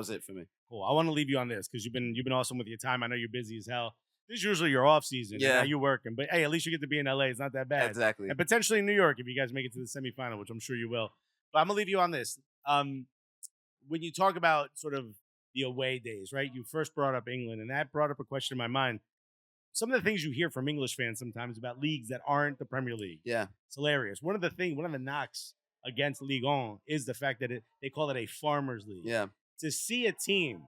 it for me. Cool. I want to leave you on this because you've been awesome with your time. I know you're busy as hell. This is usually your off season. Yeah, now you're working, but hey, at least you get to be in LA. It's not that bad. Exactly. And potentially in New York if you guys make it to the semifinal, which I'm sure you will. But I'm gonna leave you on this. When you talk about sort of the away days, right? You first brought up England, and that brought up a question in my mind. Some of the things you hear from English fans sometimes about leagues that aren't the Premier League. Yeah. It's hilarious. One of the knocks against Ligue 1 is the fact that they call it a farmers league. Yeah. To see a team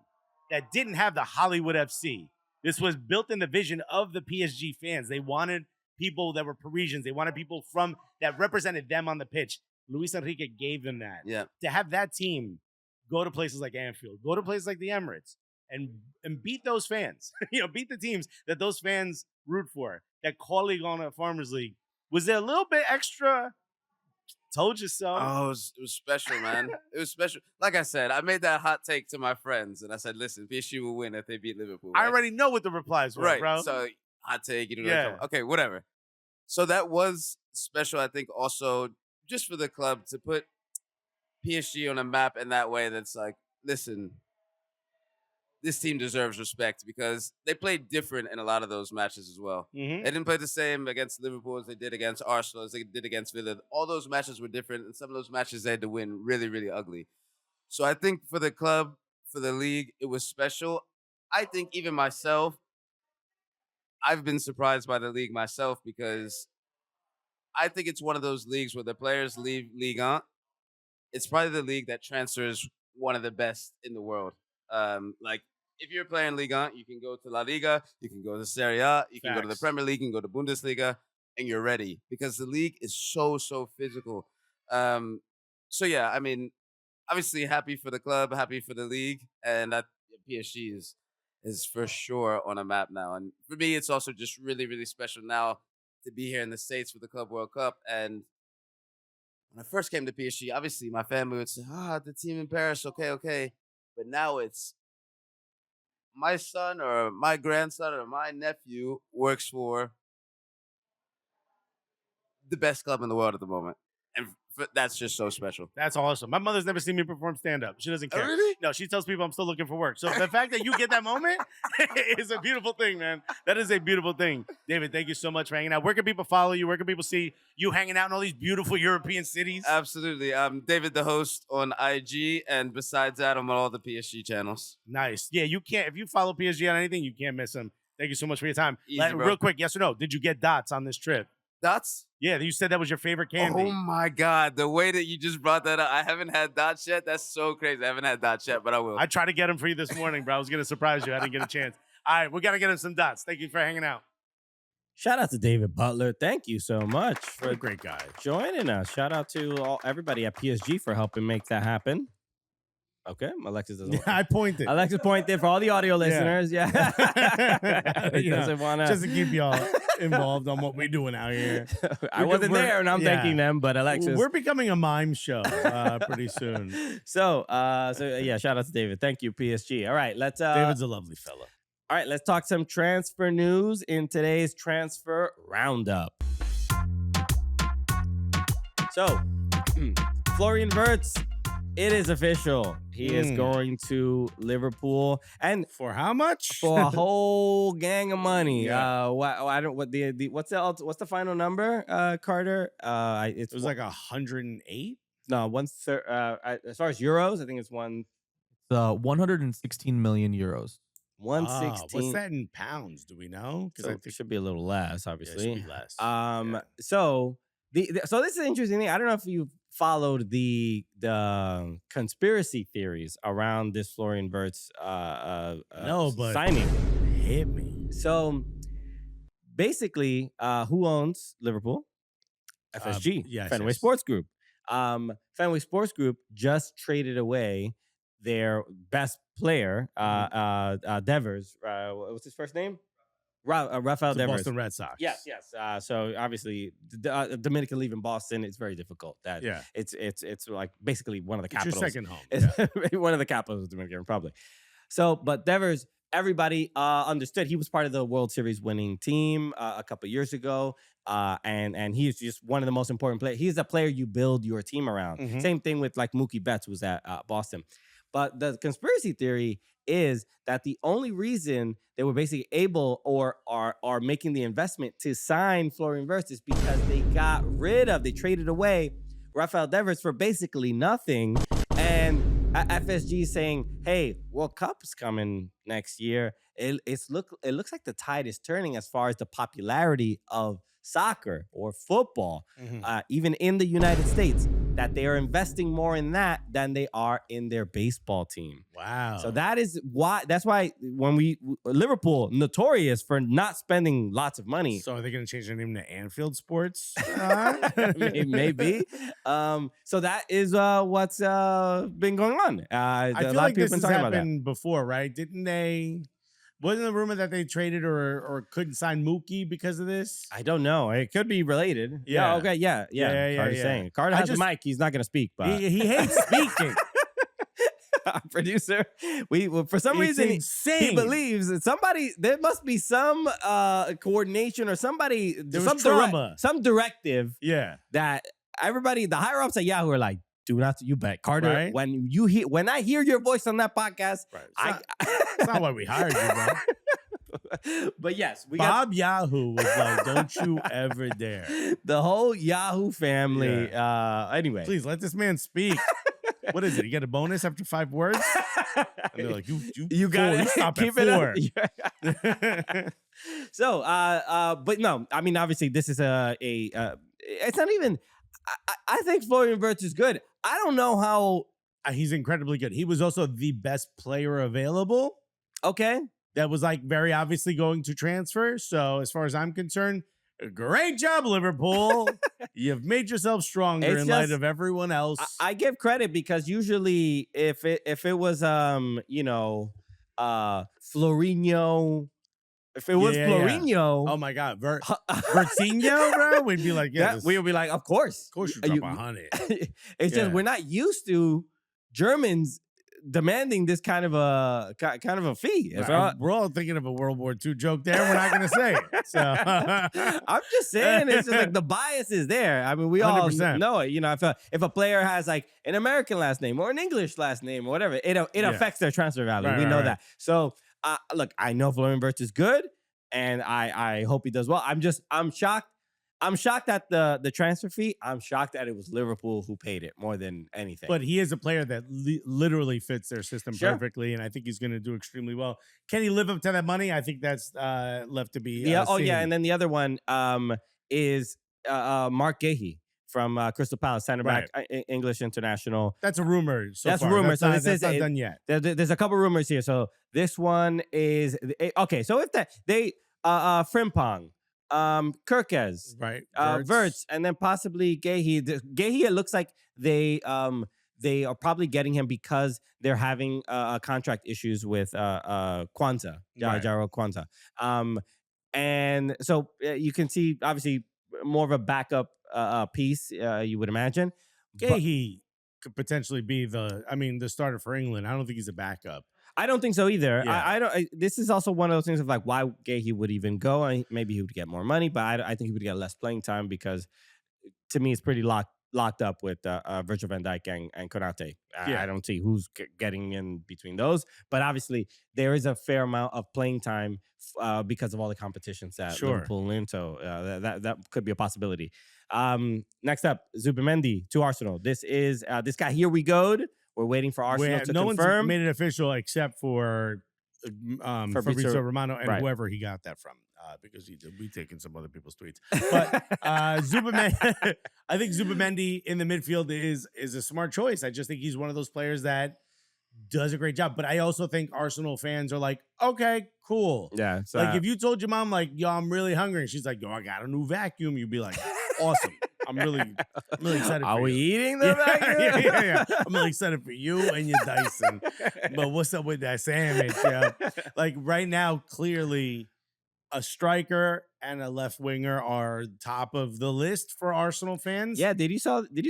that didn't have the Hollywood FC, this was built in the vision of the PSG fans. They wanted people that were Parisians. They wanted people that represented them on the pitch. Luis Enrique gave them that. Yeah. To have that team go to places like Anfield, go to places like the Emirates, and beat those fans, beat the teams that those fans root for, that call Ligue 1 a Farmers League. Was there a little bit extra Told you so. Oh, it was special, man. It was special. Like I said, I made that hot take to my friends, and I said, "Listen, PSG will win if they beat Liverpool." I right? already know what the replies were, Right. bro. So hot take, you know. Yeah. Okay, whatever. So that was special. I think also just for the club to put PSG on a map in that way. That's like, listen, this team deserves respect because they played different in a lot of those matches as well. Mhm. They didn't play the same against Liverpool as they did against Arsenal, as they did against Villa. All those matches were different, and some of those matches they had to win really, really ugly. So I think for the club, for the league, it was special. I think even myself, I've been surprised by the league myself because I think it's one of those leagues where the players leave Ligue 1. It's probably the league that transfers one of the best in the world. Like, if you're playing Ligue 1, you can go to La Liga, you can go to Serie A, you can go to the Facts. Premier League, you can go to Bundesliga, and you're ready because the league is so, so physical. So, yeah, I mean, obviously happy for the club, happy for the league, and PSG is for sure on a map now. And for me, it's also just really, really special now to be here in the States for the Club World Cup. And when I first came to PSG, obviously my family would say, the team in Paris, okay. But now it's my son or my grandson or my nephew works for the best club in the world at the moment. And that's just so special. That's awesome. My mother's never seen me perform stand-up. She doesn't care. Oh, really? No, she tells people I'm still looking for work. So the fact that you get that moment is a beautiful thing, man. That is a beautiful thing. David, thank you so much for hanging out. Where can people follow you? Where can people see you hanging out in all these beautiful European cities? Absolutely. I'm David the host on IG, and besides that, I'm on all the PSG channels. Nice. Yeah, you can't. If you follow PSG on anything, you can't miss them. Thank you so much for your time. Easy, bro. Real quick, yes or no? Did you get dots on this trip? Dots? Yeah, you said that was your favorite candy. Oh my God. The way that you just brought that up, I haven't had dots yet. That's so crazy. I haven't had dots yet, but I will. I tried to get them for you this morning, bro. I was going to surprise you. I didn't get a chance. All right, we got to get him some dots. Thank you for hanging out. Shout out to David Butler. Thank you so much What for a great guy. joining us. Shout out to everybody at PSG for helping make that happen. Okay, Alexis doesn't. I pointed. Alexis pointed for all the audio listeners. Yeah, he You know, doesn't want to. just to keep y'all involved on what we're doing out here. I wasn't there, and I'm yeah. thanking them. But Alexis, We're becoming a mime show pretty soon. so yeah, shout out to David. Thank you, PSG. All right, let's. David's a lovely fella. All right, let's talk some transfer news in today's transfer roundup. So, Florian Wirtz, it is official. He is going to Liverpool, and For how much? for a whole gang of money. Yeah. What's the final number, Carter? It was like 108. no 1/3. As far as euros, I think it's 116 million euros. 116. What's that in pounds? Do we know? So it should be a little less, obviously. it should be less. So so this is an interesting thing. I don't know if you followed the conspiracy theories around this Florian Wirtz No, but signing. hit me. So basically, who owns Liverpool? FSG, yes, Fenway yes. Sports Group. Fenway Sports Group just traded away their best player, Devers. What's his first name? Rafael The Devers. Boston Red Sox. Yes. So obviously, Dominican leaving Boston, it's very difficult. Yeah. It's like basically one of the It's your capitals. second home. It's one of the capitals of the Dominican Republic. So, but Devers, everybody understood he was part of the World Series winning team a couple years ago, and he is just one of the most important players. He's a player you build your team around. Mhm. Same thing with like Mookie Betts, who's at Boston. But the conspiracy theory is that the only reason they were basically able or are making the investment to sign Florian Wirtz is because they traded away Rafael Devers for basically nothing. And FSG is saying, hey, World Cup is coming next year. It looks like the tide is turning as far as the popularity of soccer or football, even in the United States, that they are investing more in that than they are in their baseball team. Wow. So that's why when Liverpool notorious for not spending lots of money. So are they going to change their name to Anfield Sports? Maybe. So that is what's been going on. I feel like this has happened before, right? Didn't they? Wasn't the rumor that they traded or couldn't sign Mookie because of this? I don't know. It could be related. Yeah. Okay. Yeah. Carter's saying. Carter has a mic. He's not going to speak, but He hates speaking. our producer, for some It's reason insane. he believes that there must be some coordination or somebody, some directive Yeah. that everybody, the higher ups at Yahoo are like, do not, you bet, Carter. Right. When I hear your voice on that podcast, Right. It's not why we hired you, bro. But yes, Bob Yahoo was like, don't you ever dare. The whole Yahoo family. Anyway, Please let this man speak. What is it? You get a bonus after 5 words? And they're like, you got it. Stop Keep at 4. So, but no, I mean, obviously, this is it's not even. I think Florian Wirtz is good. I don't know how. He's incredibly good. He was also the best player available. Okay. That was like very obviously going to transfer. So as far as I'm concerned, great job, Liverpool. You've made yourself stronger in light of everyone else. I give credit because usually if it was Florino, if it was Florino, oh my God, Vertinho, bro, we'd be like, we would be like, of course you drop 100. It's just we're not used to Germans demanding this kind of a fee. We're all thinking of a World War II joke there. We're not going to say it. So I'm just saying, it's just like the bias is there. I mean, we 100%. All know it. You know, if a player has like an American last name or an English last name or whatever, it affects their transfer value. We know that. So look, I know Florian Wirtz is good, and I hope he does well. I'm shocked. I'm shocked at the transfer fee. I'm shocked that it was Liverpool who paid it more than anything. But he is a player that literally fits their system perfectly, and I think he's going to do extremely well. Can he live up to that money? I think that's left to be seen. Yeah, and then the other one is Mark Gahey from Crystal Palace, center back, English international. That's a rumor. That's a rumor. So that's not done yet. There's a couple rumors here. So this one is okay. So if Frimpong. Kirkes, right? Wirtz, and then possibly Gahey. Gahey, it looks like they are probably getting him because they're having contract issues with Kwanzaa, Jaro Kwanzaa. And so you can see obviously more of a backup piece, you would imagine. Gahey could potentially be the starter for England. I don't think he's a backup. I don't think so either. Yeah. I don't. This is also one of those things of like why Gahey would even go. Maybe he would get more money, but I think he would get less playing time because, to me, it's pretty locked up with Virgil van Dijk and Konate. I don't see who's getting in between those. But obviously, there is a fair amount of playing time because of all the competitions that Liverpool in. So that could be a possibility. Next up, Zubimendi to Arsenal. This is this guy. Here we go. We're waiting for Arsenal to confirm. No one's made it official except for Fabrizio Romano and whoever he got that from, because we taken some other people's tweets. But Zubimendi, I think Zubimendi in the midfield is a smart choice. I just think he's one of those players that does a great job. But I also think Arsenal fans are like, okay, cool. Yeah. So like if you told your mom like, yo, I'm really hungry, and she's like, yo, I got a new vacuum, you'd be like, awesome. I'm really excited for you. Are we eating the vacuum? Yeah. I'm really excited for you and your Dyson. But what's up with that sandwich? Yeah. Like right now, clearly a striker and a left winger are top of the list for Arsenal fans. Yeah. Did you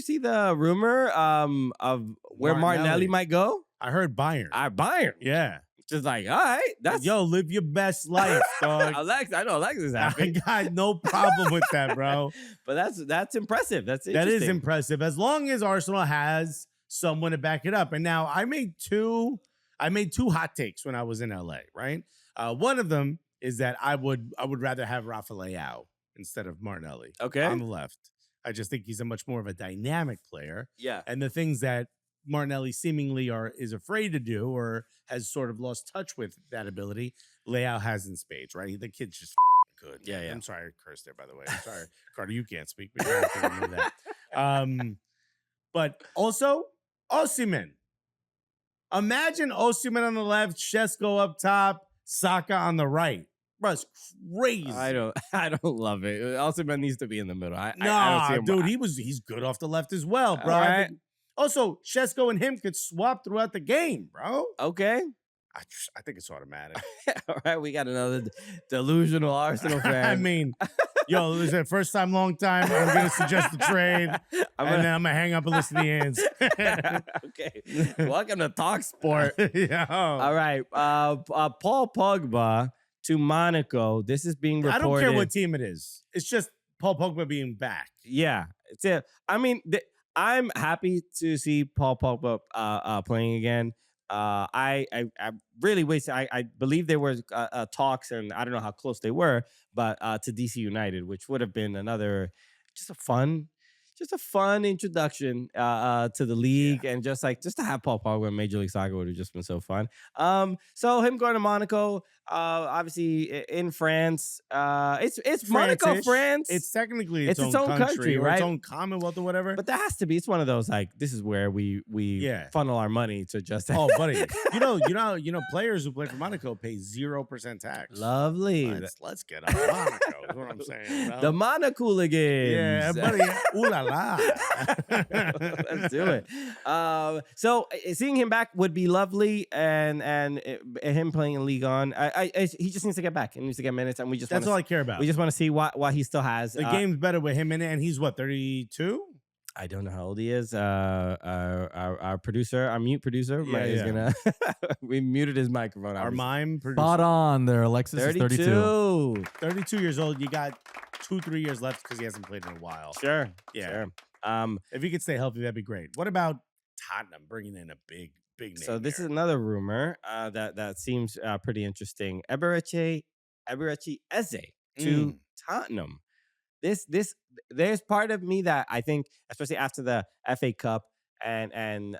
see the rumor of where Martinelli might go? I heard Bayern. Bayern. Yeah. Just like, all right, live your best life, dog. I know Alexis is happy. I got no problem with that, bro. But that's impressive. That is impressive. As long as Arsenal has someone to back it up. And now I made two hot takes when I was in LA, right? One of them is that I would rather have Rafa Leao instead of Martinelli. Okay. On the left. I just think he's a much more of a dynamic player. Yeah. And the things that Martinelli seemingly is afraid to do or has sort of lost touch with that ability, Leao has in spades, right? The kid's just good. Yeah. I'm sorry I cursed there, by the way. I'm sorry. Carter, you can't speak, but you're going to remove that. But also, Osimhen. Imagine Osimhen on the left, Šeško up top, Saka on the right. Bro, it's crazy. I don't love it. Osimhen needs to be in the middle. I don't see him. Dude, he's good off the left as well, bro. All right. Also, Šeško and him could swap throughout the game, bro. Okay. I think it's automatic. All right, we got another delusional Arsenal fan. I mean, yo, this is the first time, long time. I'm going to suggest a trade, and then I'm going to hang up and listen to the ends. Okay. Welcome to Talk Sport. Yo. All right. Paul Pogba to Monaco. This is being reported. I don't care what team it is. It's just Paul Pogba being back. Yeah. I mean, I'm happy to see Paul Pogba playing again. I really wish I believe there were talks, and I don't know how close they were, but to DC United, which would have been another just a fun introduction to the league, and just to have Paul Pogba in Major League Soccer would have just been so fun. So him going to Monaco, obviously in France, it's Monaco, France. It's technically its own country, or right? its own commonwealth or whatever. But that has to be. It's one of those this is where we funnel our money to just. Oh, buddy, you know, players who play for Monaco pay 0% tax. Lovely. Let's get on Monaco. Is what I'm saying. Bro. The Cooligans. Yeah, buddy. Ooh la la. Let's do it. So seeing him back would be lovely, and him playing in Ligue 1. He just needs to get back. He needs to get minutes, and that's all I care about. We just want to see what he still has. The game's better with him in it, and he's what, 32? I don't know how old he is. Our producer, our mute producer, is gonna. We muted his microphone. Our mime producer. Spot on there. Alexis is 32. 32 years old. You got 2-3 years left because he hasn't played in a while. Sure. Yeah. Sure. If he could stay healthy, that'd be great. What about Tottenham bringing in a big name? So this is another rumor that seems pretty interesting. Eberechi Eze to Tottenham. There's part of me that I think, especially after the FA Cup and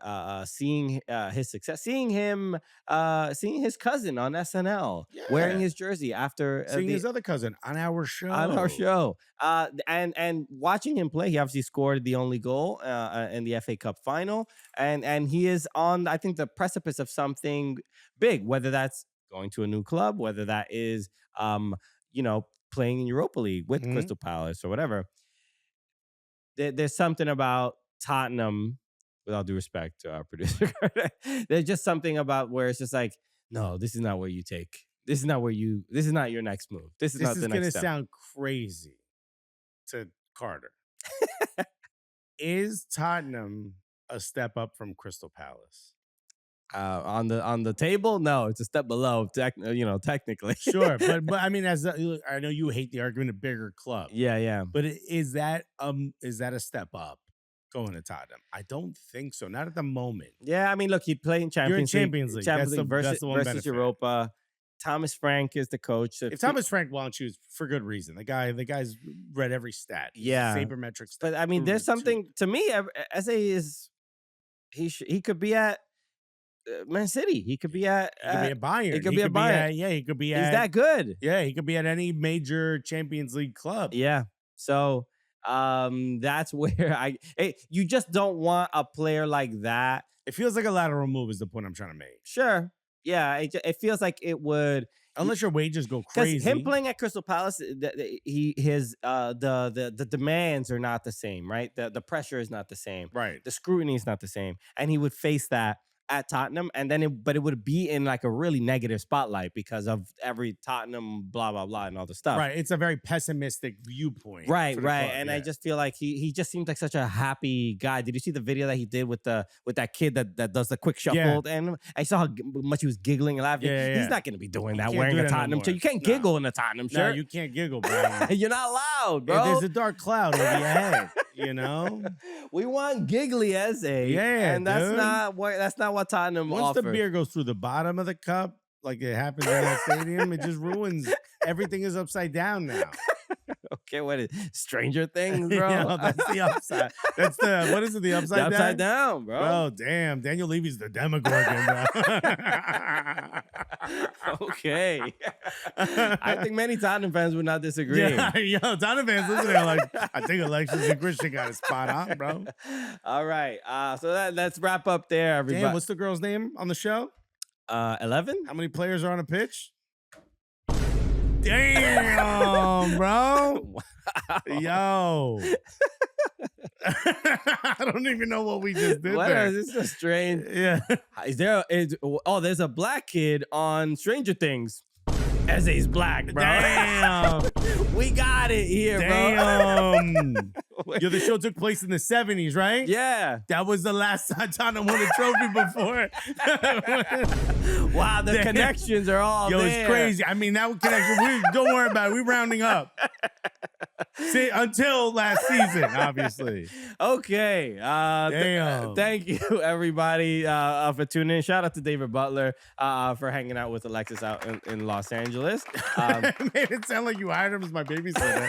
seeing his success, seeing his cousin on SNL wearing his jersey after seeing his other cousin on our show, and watching him play. He obviously scored the only goal in the FA Cup final, and he is on, I think, the precipice of something big, whether that's going to a new club, whether that is playing in Europa League with Crystal Palace or whatever. There's something about Tottenham, with all due respect to our producer. There's just something about where it's just like, no, this is not where you take. This is not your next move. This is not the next step. This is going to sound crazy to Carter. Is Tottenham a step up from Crystal Palace? On the table, no, it's a step below. Technically, sure, but I mean, I know you hate the argument of bigger club. Yeah. But is that a step up going to Tottenham? I don't think so. Not at the moment. Yeah, I mean, look, you play in Champions League. Champions League versus Europa. Thomas Frank is the coach. If Thomas Frank won't choose for good reason, the guy's read every stat. Yeah, sabermetrics. But I mean, there's something to me. Eze is he could be at Man City. He could be at Bayern. He could be at Bayern. He could be at. He's that good. Yeah, he could be at any major Champions League club. Yeah. So that's where you just don't want a player like that. It feels like a lateral move is the point I'm trying to make. Sure. Yeah. It feels like it would. Unless your wages go crazy. Him playing at Crystal Palace, the demands are not the same, right? The pressure is not the same. Right. The scrutiny is not the same. And he would face that at Tottenham, and then it would be in like a really negative spotlight because of every Tottenham blah blah blah and all the stuff. Right, it's a very pessimistic viewpoint. Right. And I just feel like he just seems like such a happy guy. Did you see the video that he did with that kid that does the quick shuffle? Yeah. And I saw how much he was giggling and laughing. Yeah. He's not going to be doing that wearing a Tottenham shirt. You can't giggle in a Tottenham shirt. No, you can't giggle, bro. You're not allowed, bro. There's a dark cloud over your head. We want giggly Eze. Yeah, and that's not what Tottenham Once offer. The beer goes through the bottom of the cup, like it happens in that stadium, it just ruins. Everything is upside down now. Okay, what is Stranger Things, bro? That's the upside. That's what is it? The upside down? Upside down, bro. Oh, damn. Daniel Levy's the Demogorgon, bro. Okay. I think many Tottenham fans would not disagree. Yeah, yo, Tottenham fans listening, they're like, I think Alexis and Christian got it spot on, bro. All right. So let's wrap up there, everybody. Damn, what's the girl's name on the show? 11. How many players are on a pitch? Damn, bro. Wow. Yo. I don't even know what we just did What there. is this? So strange. Yeah. There's a black kid on Stranger Things. Eze's black, bro. Damn. We got it here, bro. Damn. Yo, the show took place in the 70s, right? Yeah. That was the last time Tottenham won a trophy before. Wow, the connections are all Yo, there. it's crazy. I mean, that connection, don't worry about it. We're rounding up. See, until last season, obviously. Okay. Damn. Thank you, everybody, for tuning in. Shout out to David Butler for hanging out with Alexis out in Los Angeles. Made it sound like you hired him as my babysitter.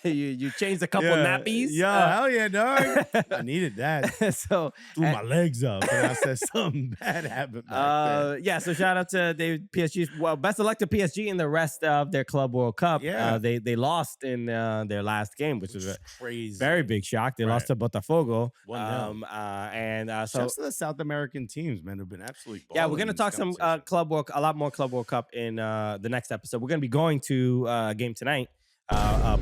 you changed a couple nappies. Yo, hell yeah, dog. I needed that. So Threw my legs up and I said something bad happened back then. yeah, so shout out to David PSG. Well, best of luck to PSG in the rest of their Club World Cup. Yeah. They lost in their last game, which was a Crazy. very big shock. They lost to Botafogo. 1-0. So Shouts to the South American teams, man, who've been absolutely yeah, balling we're gonna in talk this some competition. a lot more Club World Cup in the next episode. We're gonna be going to a game tonight,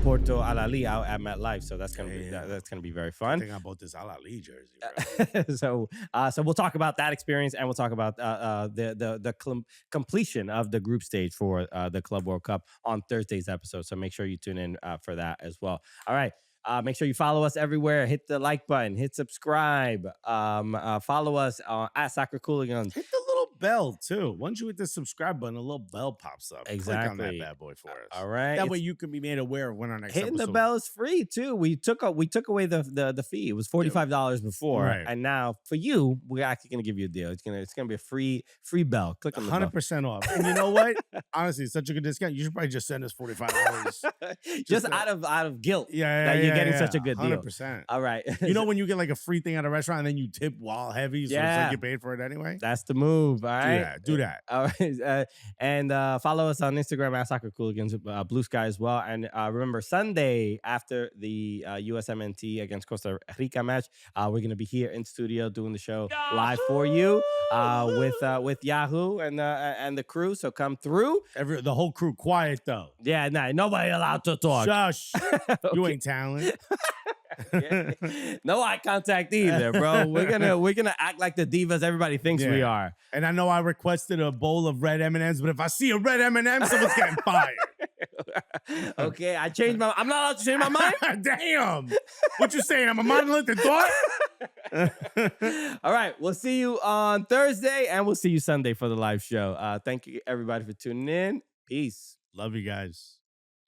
Porto Alali out at MetLife. So that's gonna be that's gonna be very I fun. think I bought this Alali jersey, bro. So we'll talk about that experience, and we'll talk about the completion of the group stage for the Club World Cup on Thursday's episode. So make sure you tune in for that as well. All right. Make sure you follow us everywhere. Hit the like button. Hit subscribe. Follow us at Soccer Cooligans. Hit the little bell too. Once you hit the subscribe button, a little bell pops up. Exactly. Click on that bad boy for us. All right. That way you can be made aware of when our next Hitting episode. the bell is free too. We took away the fee. It was $45 before, Right. and now for you, we're actually gonna give you a deal. It's gonna be a free bell. Click on the bell. 100% off. And you know what? Honestly, it's such a good discount. You should probably just send us $45. Just out of guilt. Yeah, that you're getting such a good deal. 100%. All right. You know when you get like a free thing at a restaurant and then you tip while heavy, so it's Yeah. like you paid for it anyway? That's the move. All right. Do that. All right. And follow us on Instagram at Soccer Cooligans, Blue Sky as well. And remember, Sunday after the USMNT against Costa Rica match, we're going to be here in studio doing the show live for you with Yahoo and the crew. So come through. The whole crew quiet though. Yeah, nobody allowed to talk. Shush. You ain't talent. Yeah. No eye contact either, bro. We're gonna act like the divas everybody thinks we are. And I know I requested a bowl of red M&Ms, but if I see a red M&M, someone's getting fired. Okay, I'm not allowed to change my mind. Damn. What you saying? I'm a monolithic thought? All right, we'll see you on Thursday, and we'll see you Sunday for the live show. Thank you, everybody, for tuning in. Peace. Love you guys.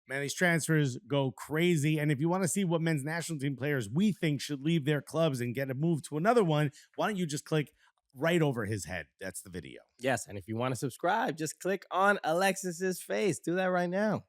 Man, these transfers go crazy. And if you want to see what men's national team players we think should leave their clubs and get a move to another one, why don't you just click right over his head? That's the video. Yes, and if you want to subscribe, just click on Alexis's face. Do that right now.